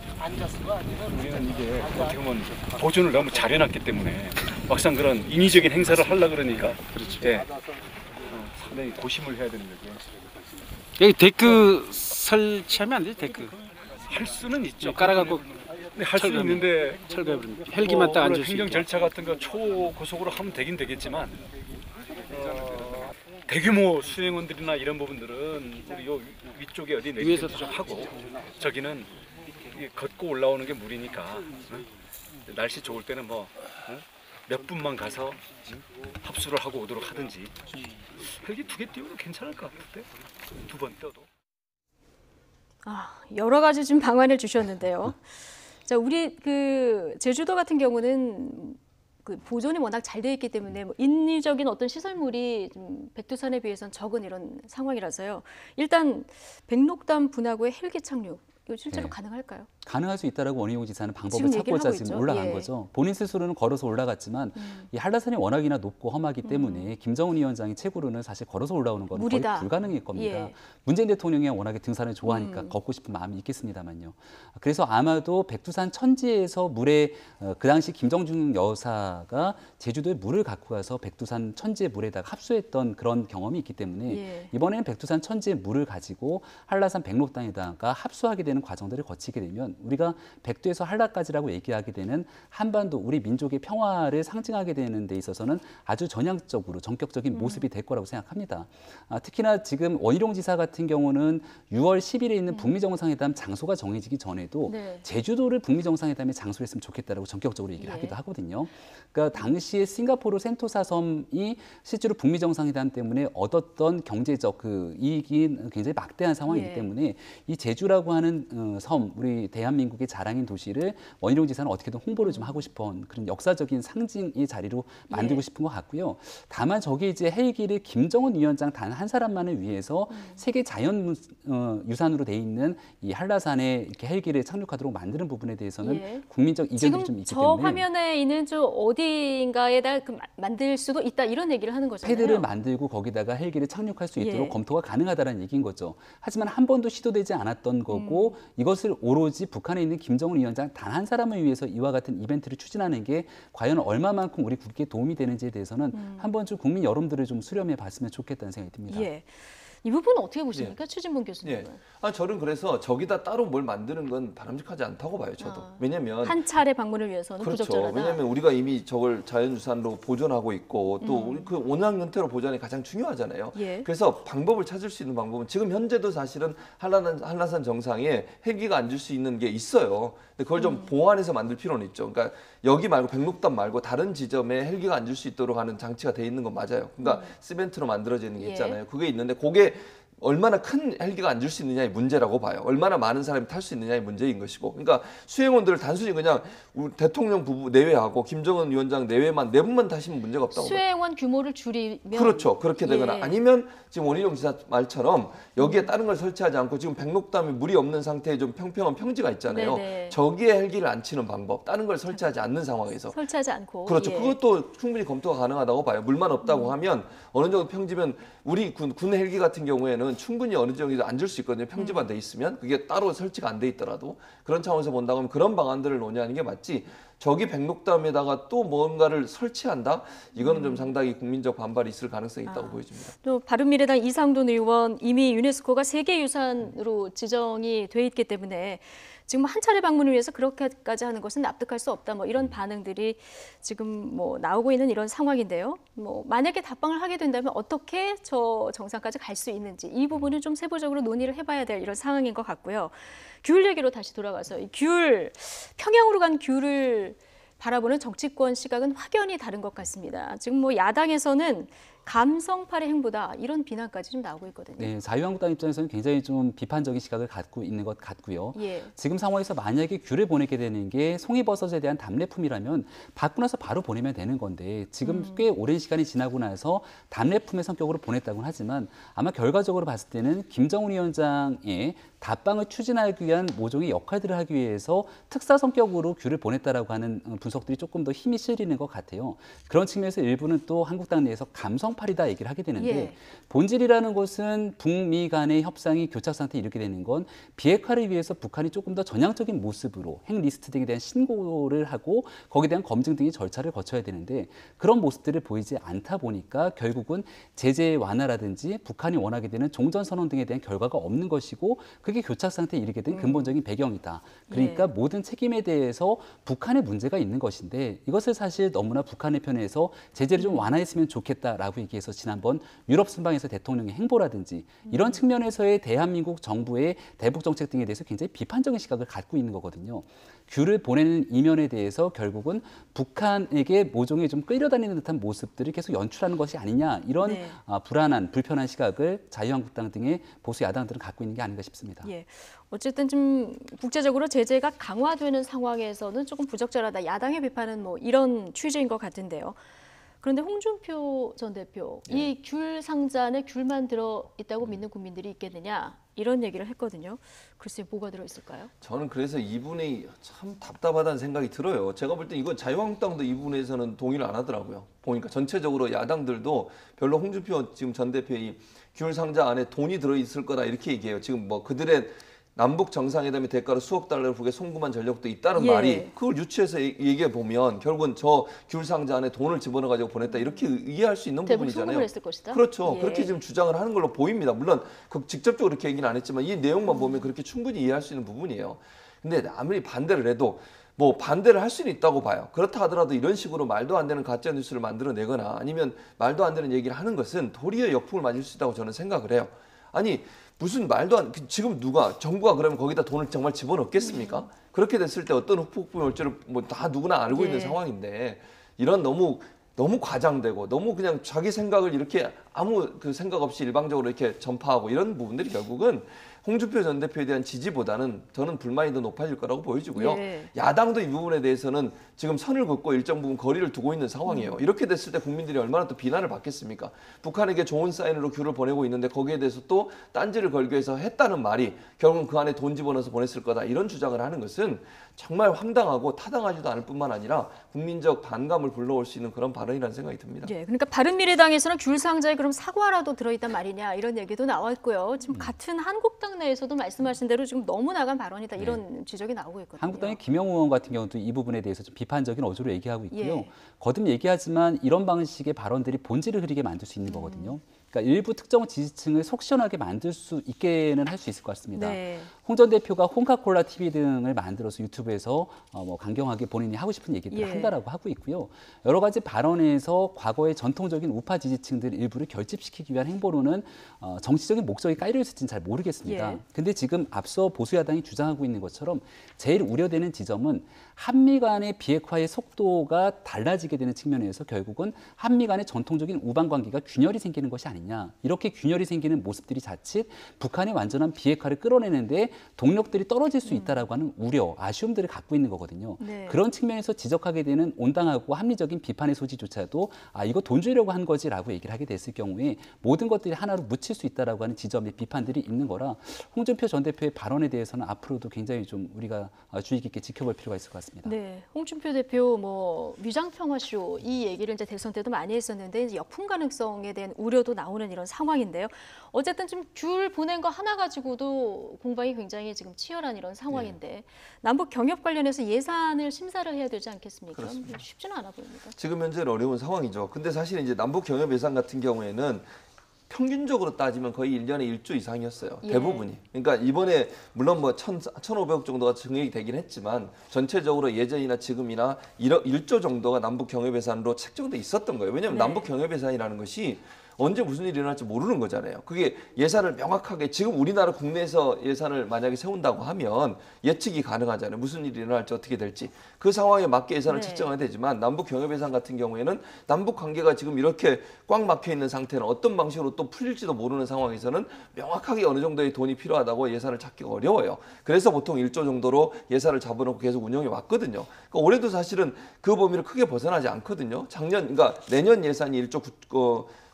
우리는 이게 어떻게 보면 보존을 너무 잘 해놨기 때문에 막상 그런 인위적인 행사를 하려고 그러니까 예, 상당히 고심을 해야 되는 거죠. 여기 데크 설치하면 안 돼요? 데크 할 수는 있죠. 깔아갖고 할 수 있는데 헬기만 딱 앉을 수 행정 있게. 절차 같은 거 초고속으로 하면 되긴 되겠지만 대규모 수행원들이나 이런 부분들은 우리 요 위쪽에 어디 내리도 좀 하고 저기는 걷고 올라오는 게 무리니까 날씨 좋을 때는 몇 분만 가서 합수를 하고 오도록 하든지 헬기 2개 띄워도 괜찮을 것 같은데 2번 띄워도. 여러 가지 좀 방안을 주셨는데요. 자, 우리 그 제주도 같은 경우는 그 보존이 워낙 잘 되어 있기 때문에 뭐 인위적인 어떤 시설물이 좀 백두산에 비해서는 적은 이런 상황이라서요. 일단 백록담 분화구의 헬기 착륙 이거 실제로 네. 가능할까요? 가능할 수 있다라고 원희룡 지사는 방법을 지금 얘기를 찾고자 하고 지금 있죠. 올라간 예. 거죠. 본인 스스로는 걸어서 올라갔지만 이 한라산이 워낙이나 높고 험하기 때문에 김정은 위원장이 최고로는 사실 걸어서 올라오는 건 거의 무리다. 불가능일 겁니다. 예. 문재인 대통령이 워낙에 등산을 좋아하니까 걷고 싶은 마음이 있겠습니다만요. 그래서 아마도 백두산 천지에서 물에 그 당시 김정중 여사가 제주도에 물을 갖고 가서 백두산 천지의 물에다가 합수했던 그런 경험이 있기 때문에 예. 이번에는 백두산 천지의 물을 가지고 한라산 백록당에다가 합수하게 되는 과정들을 거치게 되면 우리가 백두에서 한라까지라고 얘기하게 되는 한반도 우리 민족의 평화를 상징하게 되는 데 있어서는 아주 전향적으로 전격적인 모습이 될 거라고 생각합니다. 특히나 지금 원희룡 지사 같은 경우는 6월 10일에 있는 북미 정상회담 장소가 정해지기 전에도 네. 제주도를 북미 정상회담의 장소로 했으면 좋겠다라고 전격적으로 얘기를 예. 하기도 하거든요. 그러니까 당시에 싱가포르 센토사 섬이 실제로 북미 정상회담 때문에 얻었던 경제적 그 이익이 굉장히 막대한 상황이기 예. 때문에 이 제주라고 하는 섬, 우리 대한민국의 자랑인 도시를 원희룡 지사는 어떻게든 홍보를 좀 하고 싶은 그런 역사적인 상징의 자리로 만들고 예. 싶은 것 같고요. 다만 저게 이제 헬기를 김정은 위원장 단 한 사람만을 위해서 세계 자연 유산으로 돼 있는 이 한라산에 이렇게 헬기를 착륙하도록 만드는 부분에 대해서는 예. 국민적 이견이 지금 좀 있기 저 때문에 화면에 있는 저 어디인가에다 만들 수도 있다 이런 얘기를 하는 거잖아요. 패드를 만들고 거기다가 헬기를 착륙할 수 있도록 예. 검토가 가능하다는 얘기인 거죠. 하지만 한 번도 시도되지 않았던 거고 이것을 오로지 북한에 있는 김정은 위원장 단 한 사람을 위해서 이와 같은 이벤트를 추진하는 게 과연 얼마만큼 우리 국익에 도움이 되는지에 대해서는 한 번쯤 국민 여러분들을 좀 수렴해 봤으면 좋겠다는 생각이 듭니다. 예. 이 부분은 어떻게 보십니까? 추진문 교수님은. 예. 저는 그래서 저기다 따로 뭘 만드는 건 바람직하지 않다고 봐요, 저도. 왜냐면 한 차례 방문을 위해서는 그렇죠. 부적절하다. 왜냐하면 우리가 이미 저걸 자연유산으로 보존하고 있고 또 우리 그 원형 형태로 보존이 가장 중요하잖아요. 예. 그래서 방법을 찾을 수 있는 방법은 지금 현재도 사실은 한라산 정상에 헬기가 앉을 수 있는 게 있어요. 근데 그걸 좀 보완해서 만들 필요는 있죠. 그러니까 여기 말고 백록담 말고 다른 지점에 헬기가 앉을 수 있도록 하는 장치가 돼 있는 건 맞아요. 그러니까 시멘트로 만들어지는 게 예. 있잖아요. 그게 있는데 그게 얼마나 큰 헬기가 앉을 수 있느냐의 문제라고 봐요. 얼마나 많은 사람이 탈 수 있느냐의 문제인 것이고. 그러니까 수행원들을 단순히 그냥 우리 대통령 부부 내외하고 김정은 위원장 내외만 네 분만 타시면 문제가 없다고 봐요. 수행원 규모를 줄이면 그렇죠. 그렇게 되거나 예. 아니면 지금 원희룡 지사 말처럼 여기에 다른 걸 설치하지 않고 지금 백록담에 물이 없는 상태에 좀 평평한 평지가 있잖아요. 네네. 저기에 헬기를 안 치는 방법, 다른 걸 설치하지 않는 상황에서. 설치하지 않고. 그렇죠. 예. 그것도 충분히 검토가 가능하다고 봐요. 물만 없다고 하면 어느 정도 평지면 우리 군 헬기 같은 경우에는 충분히 어느 정도 앉을 수 있거든요. 평지만 돼 있으면 그게 따로 설치가 안 돼 있더라도 그런 차원에서 본다고 하면 그런 방안들을 논의하는 게 맞지. 저기 백록담에다가 또 뭔가를 설치한다? 이거는 좀 상당히 국민적 반발이 있을 가능성이 있다고 보여집니다. 또 바른미래당 이상돈 의원 이미 유네스코가 세계유산으로 지정이 돼 있기 때문에 지금 한 차례 방문을 위해서 그렇게까지 하는 것은 납득할 수 없다. 뭐 이런 반응들이 지금 뭐 나오고 있는 이런 상황인데요. 뭐 만약에 답방을 하게 된다면 어떻게 저 정상까지 갈 수 있는지 이 부분은 좀 세부적으로 논의를 해봐야 될 이런 상황인 것 같고요. 귤 얘기로 다시 돌아가서 이 귤 평양으로 간 귤을 바라보는 정치권 시각은 확연히 다른 것 같습니다. 지금 뭐 야당에서는 감성팔의 행보다 이런 비난까지 좀 나오고 있거든요. 네, 자유한국당 입장에서는 굉장히 좀 비판적인 시각을 갖고 있는 것 같고요. 예. 지금 상황에서 만약에 귤을 보내게 되는 게 송이버섯에 대한 답례품이라면 받고 나서 바로 보내면 되는 건데 지금 꽤 오랜 시간이 지나고 나서 답례품의 성격으로 보냈다고는 하지만 아마 결과적으로 봤을 때는 김정은 위원장의 답방을 추진하기 위한 모종의 역할들을 하기 위해서 특사 성격으로 귤을 보냈다라고 하는 분석들이 조금 더 힘이 실리는 것 같아요. 그런 측면에서 일부는 또 한국당 내에서 감성팔이다 얘기를 하게 되는데 예. 본질이라는 것은 북미 간의 협상이 교착 상태에 이르게 되는 건 비핵화를 위해서 북한이 조금 더 전향적인 모습으로 핵 리스트 등에 대한 신고를 하고 거기에 대한 검증 등의 절차를 거쳐야 되는데 그런 모습들을 보이지 않다 보니까 결국은 제재 완화라든지 북한이 원하게 되는 종전선언 등에 대한 결과가 없는 것이고 그게 교착 상태에 이르게 된 근본적인 배경이다. 그러니까 모든 책임에 대해서 북한의 문제가 있는 것인데 이것을 사실 너무나 북한의 편에서 제재를 좀 완화했으면 좋겠다라고 않고 얘기해서 지난번 유럽 순방에서 대통령의 행보라든지 이런 측면에서의 대한민국 정부의 대북 정책 등에 대해서 굉장히 비판적인 시각을 갖고 있는 거거든요. 귤을 보내는 이면에 대해서 결국은 북한에게 모종에 좀 끌려다니는 듯한 모습들을 계속 연출하는 것이 아니냐 이런 네. 불안한 불편한 시각을 자유한국당 등의 보수 야당들은 갖고 있는 게 아닌가 싶습니다. 예. 어쨌든 좀 국제적으로 제재가 강화되는 상황에서는 조금 부적절하다. 야당의 비판은 뭐 이런 취지인 것 같은데요. 그런데 홍준표 전 대표, 이 귤 상자 안에 귤만 들어있다고 믿는 국민들이 있겠느냐 이런 얘기를 했거든요. 글쎄 뭐가 들어있을까요? 저는 그래서 이 부분이 참 답답하다는 생각이 들어요. 제가 볼 때 이건 자유한국당도 이 부분에서는 동의를 안 하더라고요. 보니까 전체적으로 야당들도 별로 홍준표 지금 전 대표의 귤 상자 안에 돈이 들어있을 거다 이렇게 얘기해요. 지금 뭐 그들의 남북 정상회담의 대가로 수억 달러를 북에 송금한 전력도 있다는 말이 그걸 유추해서 얘기해 보면 결국은 저 귤 상자 안에 돈을 집어넣어 가지고 보냈다 이렇게 이해할 수 있는 부분이잖아요. 송금을 했을 것이다. 그렇죠. 그렇게 지금 주장을 하는 걸로 보입니다. 물론 직접적으로 그렇게 얘기는 안 했지만 이 내용만 보면 그렇게 충분히 이해할 수 있는 부분이에요. 근데 아무리 반대를 해도 뭐 반대를 할 수는 있다고 봐요. 그렇다 하더라도 이런 식으로 말도 안 되는 가짜 뉴스를 만들어내거나 아니면 말도 안 되는 얘기를 하는 것은 도리어 역풍을 맞을 수 있다고 저는 생각을 해요. 아니 무슨 말도 안 지금 누가 정부가 그러면 거기다 돈을 정말 집어넣겠습니까? 그렇게 됐을 때 어떤 흑폭풍이 올지를 뭐 다 누구나 알고 있는 상황인데 이런 너무 과장되고 너무 그냥 자기 생각을 이렇게 아무 그 생각 없이 일방적으로 이렇게 전파하고 이런 부분들이 결국은 홍준표 전 대표에 대한 지지보다는 저는 불만이 더 높아질 거라고 보여지고요. 야당도 이 부분에 대해서는 지금 선을 긋고 일정 부분 거리를 두고 있는 상황이에요. 이렇게 됐을 때 국민들이 얼마나 또 비난을 받겠습니까? 북한에게 좋은 사인으로 귤을 보내고 있는데 거기에 대해서 또 딴지를 걸기 위해서 했다는 말이 결국은 그 안에 돈 집어넣어서 보냈을 거다. 이런 주장을 하는 것은 정말 황당하고 타당하지도 않을 뿐만 아니라 국민적 반감을 불러올 수 있는 그런 발언이라는 생각이 듭니다. 예, 그러니까 바른미래당에서는 귤 상자에 그럼 사과라도 들어있단 말이냐 이런 얘기도 나왔고요. 지금 같은 한국당 내에서도 말씀하신 대로 지금 너무 나간 발언이다 이런 지적이 나오고 있거든요. 한국당의 김영우 의원 같은 경우도 이 부분에 대해서 좀 비판적인 어조로 얘기하고 있고요. 거듭 얘기하지만 이런 방식의 발언들이 본질을 흐리게 만들 수 있는 거거든요. 그러니까 일부 특정 지지층을 속 시원하게 만들 수 있게는 할 수 있을 것 같습니다. 홍 전 대표가 홍카콜라 TV 등을 만들어서 유튜브에서 뭐 강경하게 본인이 하고 싶은 얘기들을 한다라고 하고 있고요. 여러 가지 발언에서 과거의 전통적인 우파 지지층들 일부를 결집시키기 위한 행보로는 정치적인 목적이 깔려 있을지는 잘 모르겠습니다. 근데 지금 앞서 보수 야당이 주장하고 있는 것처럼 제일 우려되는 지점은 한미 간의 비핵화의 속도가 달라지게 되는 측면에서 결국은 한미 간의 전통적인 우방 관계가 균열이 생기는 것이 아니냐. 이렇게 균열이 생기는 모습들이 자칫 북한의 완전한 비핵화를 끌어내는데 동력들이 떨어질 수 있다라고 하는 우려, 아쉬움들을 갖고 있는 거거든요. 그런 측면에서 지적하게 되는 온당하고 합리적인 비판의 소지조차도 이거 돈 주려고 한 거지라고 얘기를 하게 됐을 경우에 모든 것들이 하나로 묻힐 수 있다라고 하는 지점의 비판들이 있는 거라 홍준표 전 대표의 발언에 대해서는 앞으로도 굉장히 좀 우리가 주의 깊게 지켜볼 필요가 있을 것 같습니다. 네, 홍준표 대표 뭐 위장 평화쇼 이 얘기를 이제 대선 때도 많이 했었는데 이제 역풍 가능성에 대한 우려도 나오는 이런 상황인데요. 어쨌든 좀 귤 보낸 거 하나 가지고도 공방이 굉장히 지금 치열한 이런 상황인데 남북 경협 관련해서 예산을 심사를 해야 되지 않겠습니까? 그렇습니다. 쉽지는 않아 보입니다. 지금 현재는 어려운 상황이죠. 근데 사실 이제 남북 경협 예산 같은 경우에는 평균적으로 따지면 거의 1년에 1조 이상이었어요. 대부분이. 그러니까 이번에 물론 뭐 1,500억 정도가 증액이 되긴 했지만 전체적으로 예전이나 지금이나 1조 정도가 남북 경협 예산으로 책정돼 있었던 거예요. 왜냐하면 남북 경협 예산이라는 것이 언제 무슨 일이 일어날지 모르는 거잖아요. 그게 예산을 명확하게 지금 우리나라 국내에서 예산을 만약에 세운다고 하면 예측이 가능하잖아요. 무슨 일이 일어날지 어떻게 될지. 그 상황에 맞게 예산을 책정해야 되지만 남북 경협 예산 같은 경우에는 남북 관계가 지금 이렇게 꽉 막혀 있는 상태는 어떤 방식으로 또 풀릴지도 모르는 상황에서는 명확하게 어느 정도의 돈이 필요하다고 예산을 찾기가 어려워요. 그래서 보통 1조 정도로 예산을 잡아놓고 계속 운영해 왔거든요. 그러니까 올해도 사실은 그 범위를 크게 벗어나지 않거든요. 그러니까 내년 예산이 1조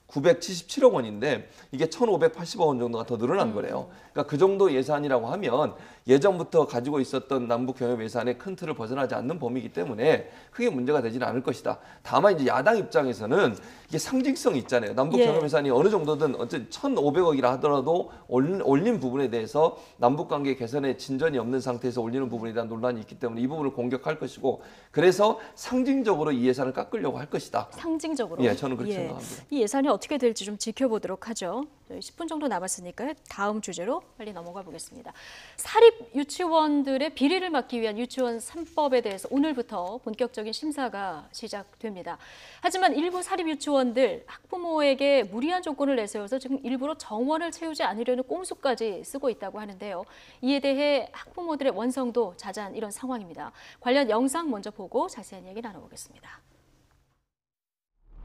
977억 원인데 이게 1,580억 원 정도가 더 늘어난 거래요. 그러니까 그 정도 예산이라고 하면 예전부터 가지고 있었던 남북 경협 예산의 큰 틀을 벗어나지 않는 범위이기 때문에 크게 문제가 되지는 않을 것이다. 다만 이제 야당 입장에서는 이게 상징성이 있잖아요. 남북 경협 예산이 어느 정도든 어쨌든 1,500억이라 하더라도 올린 부분에 대해서 남북 관계 개선에 진전이 없는 상태에서 올리는 부분에 대한 논란이 있기 때문에 이 부분을 공격할 것이고 그래서 상징적으로 이 예산을 깎으려고 할 것이다. 상징적으로? 예, 저는 그렇게 생각합니다. 이 예산이 어떻게 될지 좀 지켜보도록 하죠. 10분 정도 남았으니까 다음 주제로 빨리 넘어가 보겠습니다. 사립 유치원들의 비리를 막기 위한 유치원 3법에 대해서 오늘부터 본격적인 심사가 시작됩니다. 하지만 일부 사립 유치원들 학부모에게 무리한 조건을 내세워서 지금 일부러 정원을 채우지 않으려는 꼼수까지 쓰고 있다고 하는데요. 이에 대해 학부모들의 원성도 자자한 이런 상황입니다. 관련 영상 먼저 보고 자세한 이야기 나눠보겠습니다.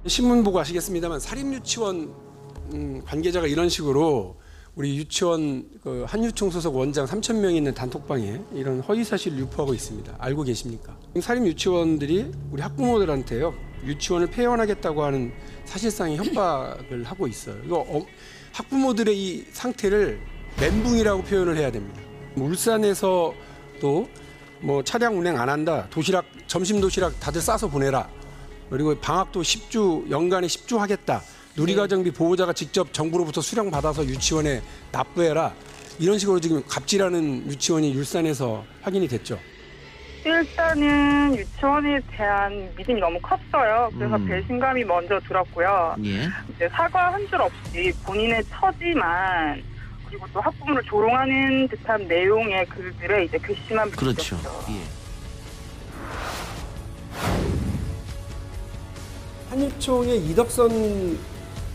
신문 보고 아시겠습니다만 사립유치원 관계자가 이런 식으로 우리 유치원 한유총 소속 원장 3,000명이 있는 단톡방에 이런 허위사실을 유포하고 있습니다. 알고 계십니까? 사립유치원들이 우리 학부모들한테요 유치원을 폐원하겠다고 하는 사실상의 협박을 하고 있어요. 이거 학부모들의 이 상태를 멘붕이라고 표현을 해야 됩니다. 울산에서도 뭐 차량 운행 안 한다, 도시락 점심 도시락 다들 싸서 보내라. 그리고 방학도 10주 연간에 10주 하겠다. 누리과정비 보호자가 직접 정부로부터 수령 받아서 유치원에 납부해라. 이런 식으로 지금 갑질하는 유치원이 울산에서 확인이 됐죠. 일단은 유치원에 대한 믿음이 너무 컸어요. 그래서 배신감이 먼저 들었고요. 예. 이제 사과 한 줄 없이 본인의 처지만 그리고 또 학부모를 조롱하는 듯한 내용의 글들에 이제 괘씸함을 그렇죠. 느꼈죠. 예. 한유총의 이덕선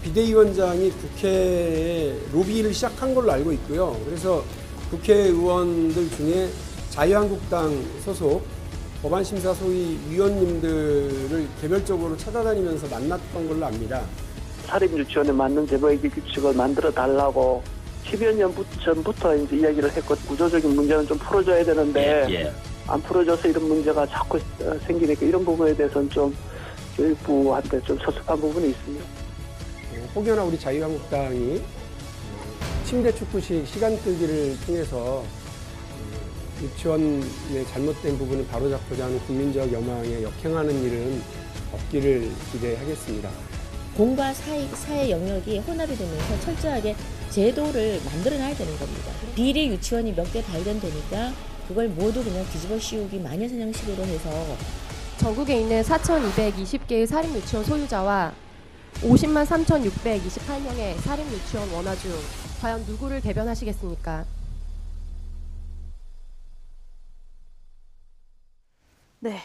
비대위원장이 국회에 로비를 시작한 걸로 알고 있고요. 그래서 국회의원들 중에 자유한국당 소속 법안심사 소위 위원님들을 개별적으로 찾아다니면서 만났던 걸로 압니다. 사립유치원에 맞는 재벌기 규칙을 만들어 달라고 10여 년 전부터 이제 이야기를 했고 구조적인 문제는 좀 풀어줘야 되는데 안 풀어져서 이런 문제가 자꾸 생기니까 이런 부분에 대해서는 좀 교육부한테 좀 섭섭한 부분이 있습니다. 혹여나 우리 자유한국당이 침대 축구식 시간 끌기를 통해서 유치원의 잘못된 부분을 바로잡고자 하는 국민적 여망에 역행하는 일은 없기를 기대하겠습니다. 공과 사회 영역이 혼합이 되면서 철저하게 제도를 만들어놔야 되는 겁니다. 비리 유치원이 몇 개 발견되니까 그걸 모두 그냥 뒤집어 씌우기 마녀사냥식으로 해서 전국에 있는 4,220개의 사립유치원 소유자와 50만 3,628명의 사립유치원 원화 중 과연 누구를 대변하시겠습니까? 네,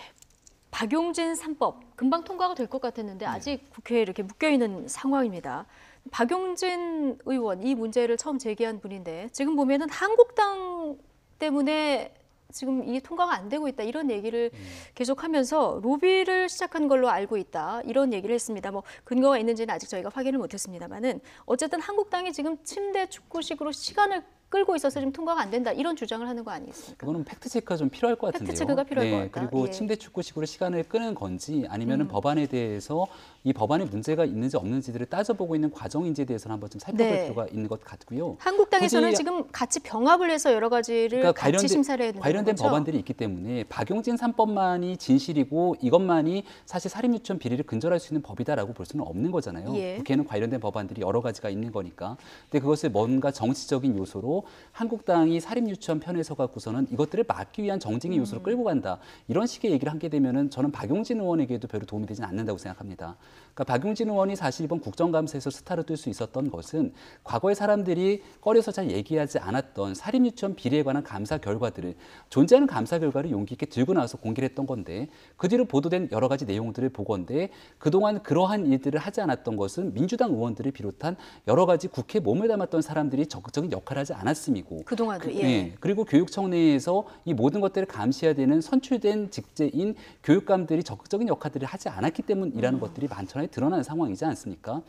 박용진 3법 금방 통과가 될 것 같았는데 아직 국회에 이렇게 묶여있는 상황입니다. 박용진 의원 이 문제를 처음 제기한 분인데 지금 보면은 한국당 때문에 지금 이게 통과가 안 되고 있다 이런 얘기를 계속하면서 로비를 시작한 걸로 알고 있다 이런 얘기를 했습니다. 뭐 근거가 있는지는 아직 저희가 확인을 못했습니다만은 어쨌든 한국당이 지금 침대 축구식으로 시간을 끌고 있어서 지금 통과가 안 된다 이런 주장을 하는 거 아니겠습니까? 그거는 팩트 체크가 좀 필요할 것 같은데요. 팩트 체크가 필요할 것 같다. 그리고 예. 침대 축구식으로 시간을 끄는 건지 아니면은 법안에 대해서 이 법안에 문제가 있는지 없는지들을 따져보고 있는 과정인지에 대해서는 한번 좀 살펴볼 필요가 있는 것 같고요. 한국당에서는 지금 같이 병합을 해서 여러 가지를 같이 심사를 해야 된다는 관련된 거죠? 법안들이 있기 때문에 박용진 3법만이 진실이고 이것만이 사실 사립유치원 비리를 근절할 수 있는 법이다라고 볼 수는 없는 거잖아요. 예. 국회에는 관련된 법안들이 여러 가지가 있는 거니까. 근데 그것을 뭔가 정치적인 요소로 한국당이 사립유치원 편에 서 갖고서는 이것들을 막기 위한 정쟁의 요소로 끌고 간다. 이런 식의 얘기를 하게 되면은 저는 박용진 의원에게도 별로 도움이 되지는 않는다고 생각합니다. 그러니까 박용진 의원이 사실 이번 국정감사에서 스타를 뜰 수 있었던 것은 과거에 사람들이 꺼려서 잘 얘기하지 않았던 사립유치원 비리에 관한 감사 결과들을 존재하는 감사 결과를 용기 있게 들고 나와서 공개를 했던 건데 그 뒤로 보도된 여러 가지 내용들을 보건대 그동안 그러한 일들을 하지 않았던 것은 민주당 의원들을 비롯한 여러 가지 국회에 몸을 담았던 사람들이 적극적인 역할을 하지 않았음이고 그동안도 그리고 교육청 내에서 이 모든 것들을 감시해야 되는 선출된 직제인 교육감들이 적극적인 역할들을 하지 않았기 때문이라는 것들이 만천하에 드러나는 상황이지 않습니까?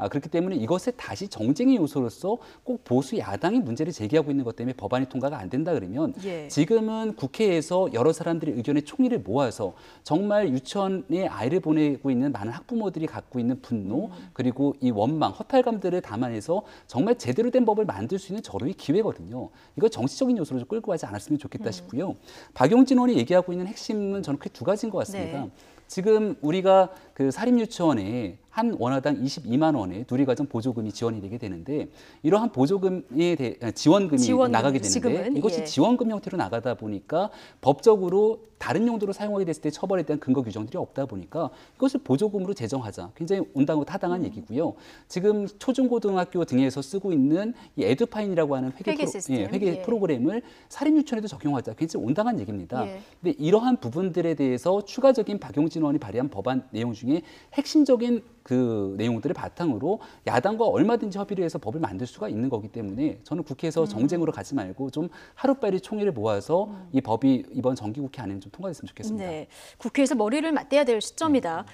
그렇기 때문에 이것을 다시 정쟁의 요소로서 꼭 보수 야당이 문제를 제기하고 있는 것 때문에 법안이 통과가 안 된다 그러면 지금은 국회에서 여러 사람들의 의견의 총리를 모아서 정말 유치원에 아이를 보내고 있는 많은 학부모들이 갖고 있는 분노 그리고 이 원망, 허탈감들을 담아내서 정말 제대로 된 법을 만들 수 있는 절호의 기회거든요. 이거 정치적인 요소로 좀 끌고 가지 않았으면 좋겠다 싶고요. 박용진 의원이 얘기하고 있는 핵심은 저는 크게 두 가지인 것 같습니다. 지금 우리가 그 사립유치원에 한 원화당 22만 원의 누리과정 보조금이 지원이 되게 되는데 이러한 보조금에 지원금이 나가게 되는데 지금은, 이것이 예. 지원금 형태로 나가다 보니까 법적으로 다른 용도로 사용하게 됐을 때 처벌에 대한 근거 규정들이 없다 보니까 이것을 보조금으로 제정하자. 굉장히 온당하고 타당한 얘기고요. 지금 초중고등학교 등에서 쓰고 있는 이 에듀파인이라고 하는 회계 시스템, 회계 예. 프로그램을 사립유치원에도 적용하자. 굉장히 온당한 얘기입니다. 예. 근데 이러한 부분들에 대해서 추가적인 박용진 의원이 발의한 법안 내용 중에 핵심적인 그 내용들을 바탕으로 야당과 얼마든지 협의를 해서 법을 만들 수가 있는 거기 때문에 저는 국회에서 정쟁으로 가지 말고 좀 하루빨리 총의를 모아서 이 법이 이번 정기국회 안에는 좀 통과됐으면 좋겠습니다. 네, 국회에서 머리를 맞대야 될 시점이다.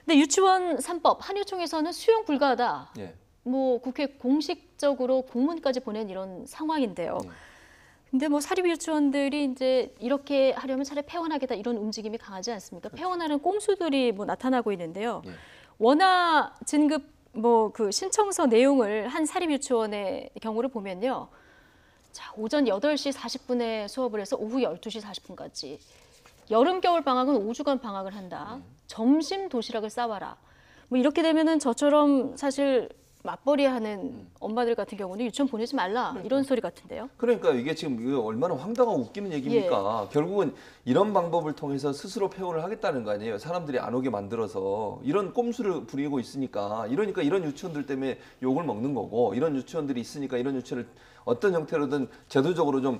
근데 유치원 3법 한유총에서는 수용 불가하다. 예. 뭐 국회 공식적으로 공문까지 보낸 이런 상황인데요. 근데 뭐 사립 유치원들이 이제 이렇게 하려면 차라리 폐원하겠다 이런 움직임이 강하지 않습니까? 폐원하는 꼼수들이 뭐 나타나고 있는데요. 원화 진급 뭐 그 신청서 내용을 한 사립 유치원의 경우를 보면요. 자, 오전 8시 40분에 수업을 해서 오후 12시 40분까지. 여름 겨울 방학은 5주간 방학을 한다. 점심 도시락을 싸와라. 뭐 이렇게 되면은 저처럼 사실 맞벌이하는 엄마들 같은 경우는 유치원 보내지 말라 이런 소리 같은데요. 그러니까 이게 지금 이게 얼마나 황당하고 웃기는 얘기입니까? 결국은 이런 방법을 통해서 스스로 폐원을 하겠다는 거 아니에요. 사람들이 안 오게 만들어서 이런 꼼수를 부리고 있으니까 이러니까 이런 유치원들 때문에 욕을 먹는 거고 이런 유치원들이 있으니까 이런 유치원을 어떤 형태로든 제도적으로 좀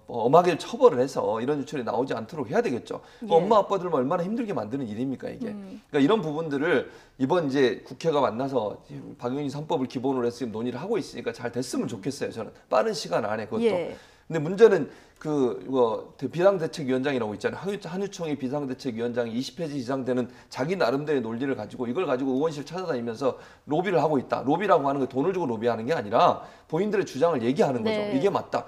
엄하게 처벌을 해서 이런 유치원이 나오지 않도록 해야 되겠죠. 예. 엄마 아빠들만 얼마나 힘들게 만드는 일입니까 이게. 그러니까 이런 부분들을 이번 이제 국회가 만나서 박용진 3법을 기본으로 해서 지금 논의를 하고 있으니까 잘 됐으면 좋겠어요. 저는 빠른 시간 안에 그것도. 예. 근데 문제는 이거 비상대책위원장이라고 있잖아요. 한유총의 비상대책위원장이 20페이지 이상 되는 자기 나름대로의 논리를 가지고 이걸 가지고 의원실 찾아다니면서 로비를 하고 있다. 로비라고 하는 거 돈을 주고 로비하는 게 아니라 본인들의 주장을 얘기하는 거죠. 네. 이게 맞다.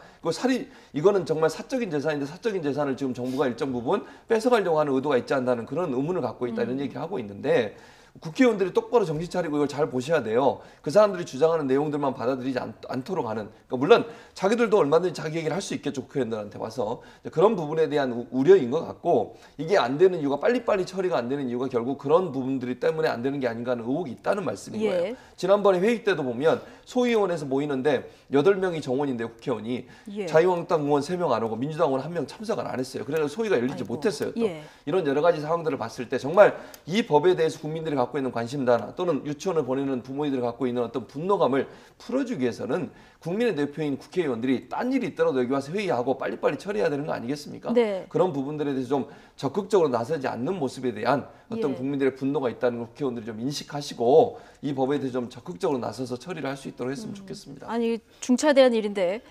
이거는 정말 사적인 재산인데 사적인 재산을 지금 정부가 일정 부분 뺏어가려고 하는 의도가 있지 않다는 그런 의문을 갖고 있다. 이런 얘기를 하고 있는데 국회의원들이 똑바로 정신 차리고 이걸 잘 보셔야 돼요. 그 사람들이 주장하는 내용들만 받아들이지 않도록 하는. 그러니까 물론 자기들도 얼마든지 자기 얘기를 할 수 있겠죠. 국회의원들한테 와서. 그런 부분에 대한 우려인 것 같고 이게 안 되는 이유가 빨리빨리 처리가 안 되는 이유가 결국 그런 부분들이 때문에 안 되는 게 아닌가 하는 의혹이 있다는 말씀인 예. 거예요. 지난번에 회의 때도 보면 소위원회에서 모이는데 8명이 정원인데 국회의원이 예. 자유한국당 의원 3명 안 오고 민주당 의원 1명 참석을 안 했어요. 그래서 소위가 열리지 못했어요. 또. 예. 이런 여러 가지 상황들을 봤을 때 정말 이 법에 대해서 국민들이 갖고 있는 관심사나 또는 유치원을 보내는 부모님들이 갖고 있는 어떤 분노감을 풀어주기 위해서는 국민의 대표인 국회의원들이 딴 일이 있더라도 여기 와서 회의하고 빨리빨리 처리해야 되는 거 아니겠습니까? 네. 그런 부분들에 대해서 좀 적극적으로 나서지 않는 모습에 대한 어떤 예. 국민들의 분노가 있다는 걸 국회의원들이 좀 인식하시고 이 법에 대해서 좀 적극적으로 나서서 처리를 할 수 있도록 했으면 좋겠습니다. 아니 중차대한 일인데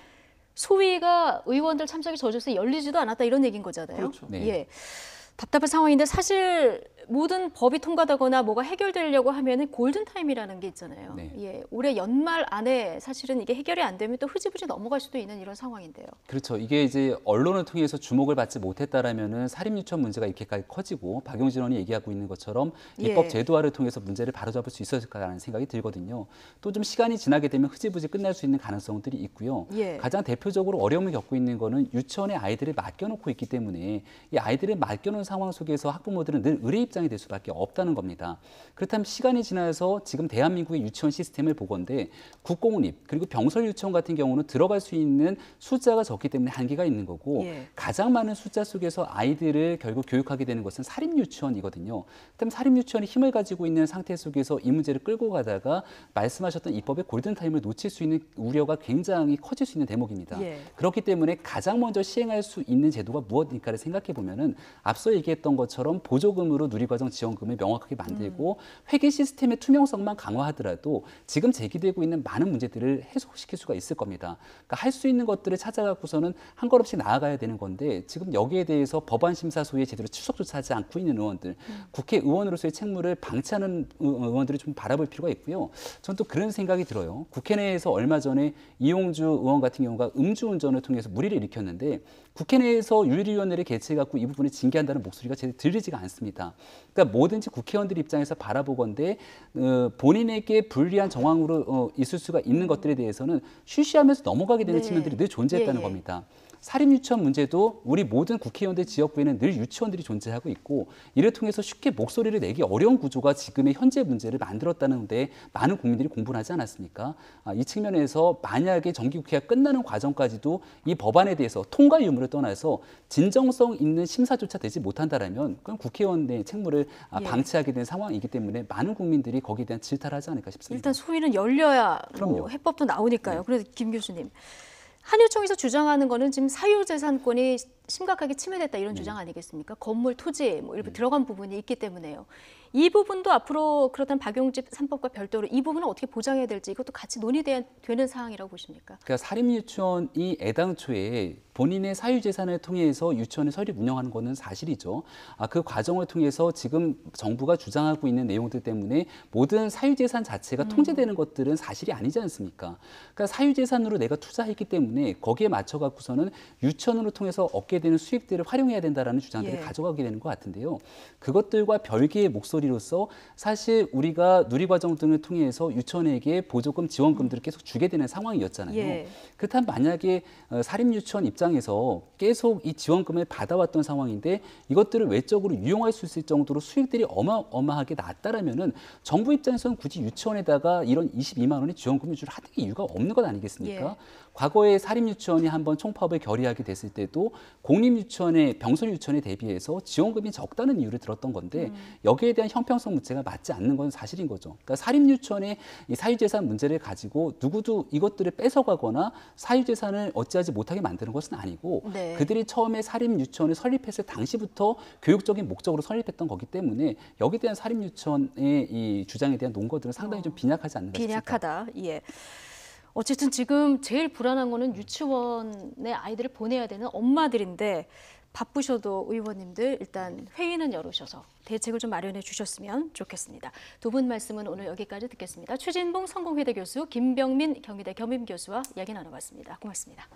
소위가 의원들 참석이 젖어서 열리지도 않았다 이런 얘기인 거잖아요. 그렇죠. 네. 예. 답답한 상황인데 사실 모든 법이 통과되거나 뭐가 해결되려고 하면은 골든 타임이라는 게 있잖아요. 네. 예, 올해 연말 안에 사실은 이게 해결이 안 되면 또 흐지부지 넘어갈 수도 있는 이런 상황인데요. 그렇죠. 이게 이제 언론을 통해서 주목을 받지 못했다라면은 사립유치원 문제가 이렇게까지 커지고 박용진 의원이 얘기하고 있는 것처럼 입법 예. 제도화를 통해서 문제를 바로잡을 수 있었을까라는 생각이 들거든요. 또 좀 시간이 지나게 되면 흐지부지 끝날 수 있는 가능성들이 있고요. 예. 가장 대표적으로 어려움을 겪고 있는 거는 유치원에 아이들을 맡겨놓고 있기 때문에 이 아이들을 맡겨놓은 상황 속에서 학부모들은 늘 의뢰 입장이 될 수밖에 없다는 겁니다. 그렇다면 시간이 지나서 지금 대한민국의 유치원 시스템을 보건대 국공립 그리고 병설 유치원 같은 경우는 들어갈 수 있는 숫자가 적기 때문에 한계가 있는 거고 예. 가장 많은 숫자 속에서 아이들을 결국 교육하게 되는 것은 사립유치원이거든요. 그렇다면 사립유치원이 힘을 가지고 있는 상태 속에서 이 문제를 끌고 가다가 말씀하셨던 입법의 골든타임을 놓칠 수 있는 우려가 굉장히 커질 수 있는 대목입니다. 예. 그렇기 때문에 가장 먼저 시행할 수 있는 제도가 무엇일까를 생각해 보면은 앞서 얘기했던 것처럼 보조금으로 누리과정 지원금을 명확하게 만들고 회계 시스템의 투명성만 강화하더라도 지금 제기되고 있는 많은 문제들을 해소시킬 수가 있을 겁니다. 그러니까 할 수 있는 것들을 찾아갖고서는 한 걸음씩 나아가야 되는 건데 지금 여기에 대해서 법안 심사 소위에 제대로 출석조차 하지 않고 있는 의원들, 국회의원으로서의 책무를 방치하는 의원들이 좀 바라볼 필요가 있고요. 전 또 그런 생각이 들어요. 국회 내에서 얼마 전에 이용주 의원 같은 경우가 음주운전을 통해서 물의를 일으켰는데 국회 내에서 윤리위원회를 개최해갖고 이 부분을 징계한다는 목소리가 제대로 들리지가 않습니다. 그러니까 뭐든지 국회의원들 입장에서 바라보건대 본인에게 불리한 정황으로 있을 수가 있는 것들에 대해서는 쉬쉬하면서 넘어가게 되는 네. 측면들이 늘 존재했다는 예, 예. 겁니다. 사립유치원 문제도 우리 모든 국회의원들 지역구에는 늘 유치원들이 존재하고 있고 이를 통해서 쉽게 목소리를 내기 어려운 구조가 지금의 현재 문제를 만들었다는 데 많은 국민들이 공분을 하지 않았습니까? 이 측면에서 만약에 정기국회가 끝나는 과정까지도 이 법안에 대해서 통과 유무를 떠나서 진정성 있는 심사조차 되지 못한다라면 그럼 국회의원의 책무를 방치하게 된 상황이기 때문에 많은 국민들이 거기에 대한 질타를 하지 않을까 싶습니다. 일단 소위는 열려야 뭐 해법도 나오니까요. 그래서 김 교수님, 한유총에서 주장하는 거는 지금 사유재산권이 심각하게 침해됐다 이런 주장 아니겠습니까? 건물, 토지 뭐 일부 들어간 부분이 있기 때문에요. 이 부분도 앞으로 그렇다면 박용집 3법과 별도로 이 부분은 어떻게 보장해야 될지 이것도 같이 논의되는 사항이라고 보십니까? 그러니까 사립유치원이 애당초에 본인의 사유재산을 통해서 유치원을 설립 운영하는 것은 사실이죠. 그 과정을 통해서 지금 정부가 주장하고 있는 내용들 때문에 모든 사유재산 자체가 통제되는 것들은 사실이 아니지 않습니까? 그러니까 사유재산으로 내가 투자했기 때문에 거기에 맞춰 갖고서는 유치원으로 통해서 얻게 되는 수익들을 활용해야 된다라는 주장들을 가져가게 되는 것 같은데요. 그것들과 별개의 목소리로서 사실 우리가 누리과정 등을 통해서 유치원에게 보조금, 지원금들을 계속 주게 되는 상황이었잖아요. 그렇다면 만약에 사립유치원 입장에서 계속 이 지원금을 받아왔던 상황인데 이것들을 외적으로 유용할 수 있을 정도로 수익들이 어마어마하게 났다라면은 정부 입장에서는 굳이 유치원에다가 이런 22만 원의 지원금을 줄 하는 이유가 없는 것 아니겠습니까? 과거에 사립유치원이 한번 총파업을 결의하게 됐을 때도 공립유치원의 병설유치원에 대비해서 지원금이 적다는 이유를 들었던 건데 여기에 대한 형평성 문제가 맞지 않는 건 사실인 거죠. 그러니까 사립유치원의 이 사유재산 문제를 가지고 누구도 이것들을 뺏어가거나 사유재산을 어찌하지 못하게 만드는 것은 아니고 그들이 처음에 사립유치원을 설립했을 당시부터 교육적인 목적으로 설립했던 거기 때문에 여기에 대한 사립유치원의 이 주장에 대한 논거들은 상당히 좀 빈약하지 않는가 싶습니다. 빈약하다. 예. 어쨌든 지금 제일 불안한 거는 유치원에 아이들을 보내야 되는 엄마들인데 바쁘셔도 의원님들 일단 회의는 열으셔서 대책을 좀 마련해 주셨으면 좋겠습니다. 두 분 말씀은 오늘 여기까지 듣겠습니다. 최진봉 성공회대 교수, 김병민 경희대 겸임교수와 이야기 나눠봤습니다. 고맙습니다.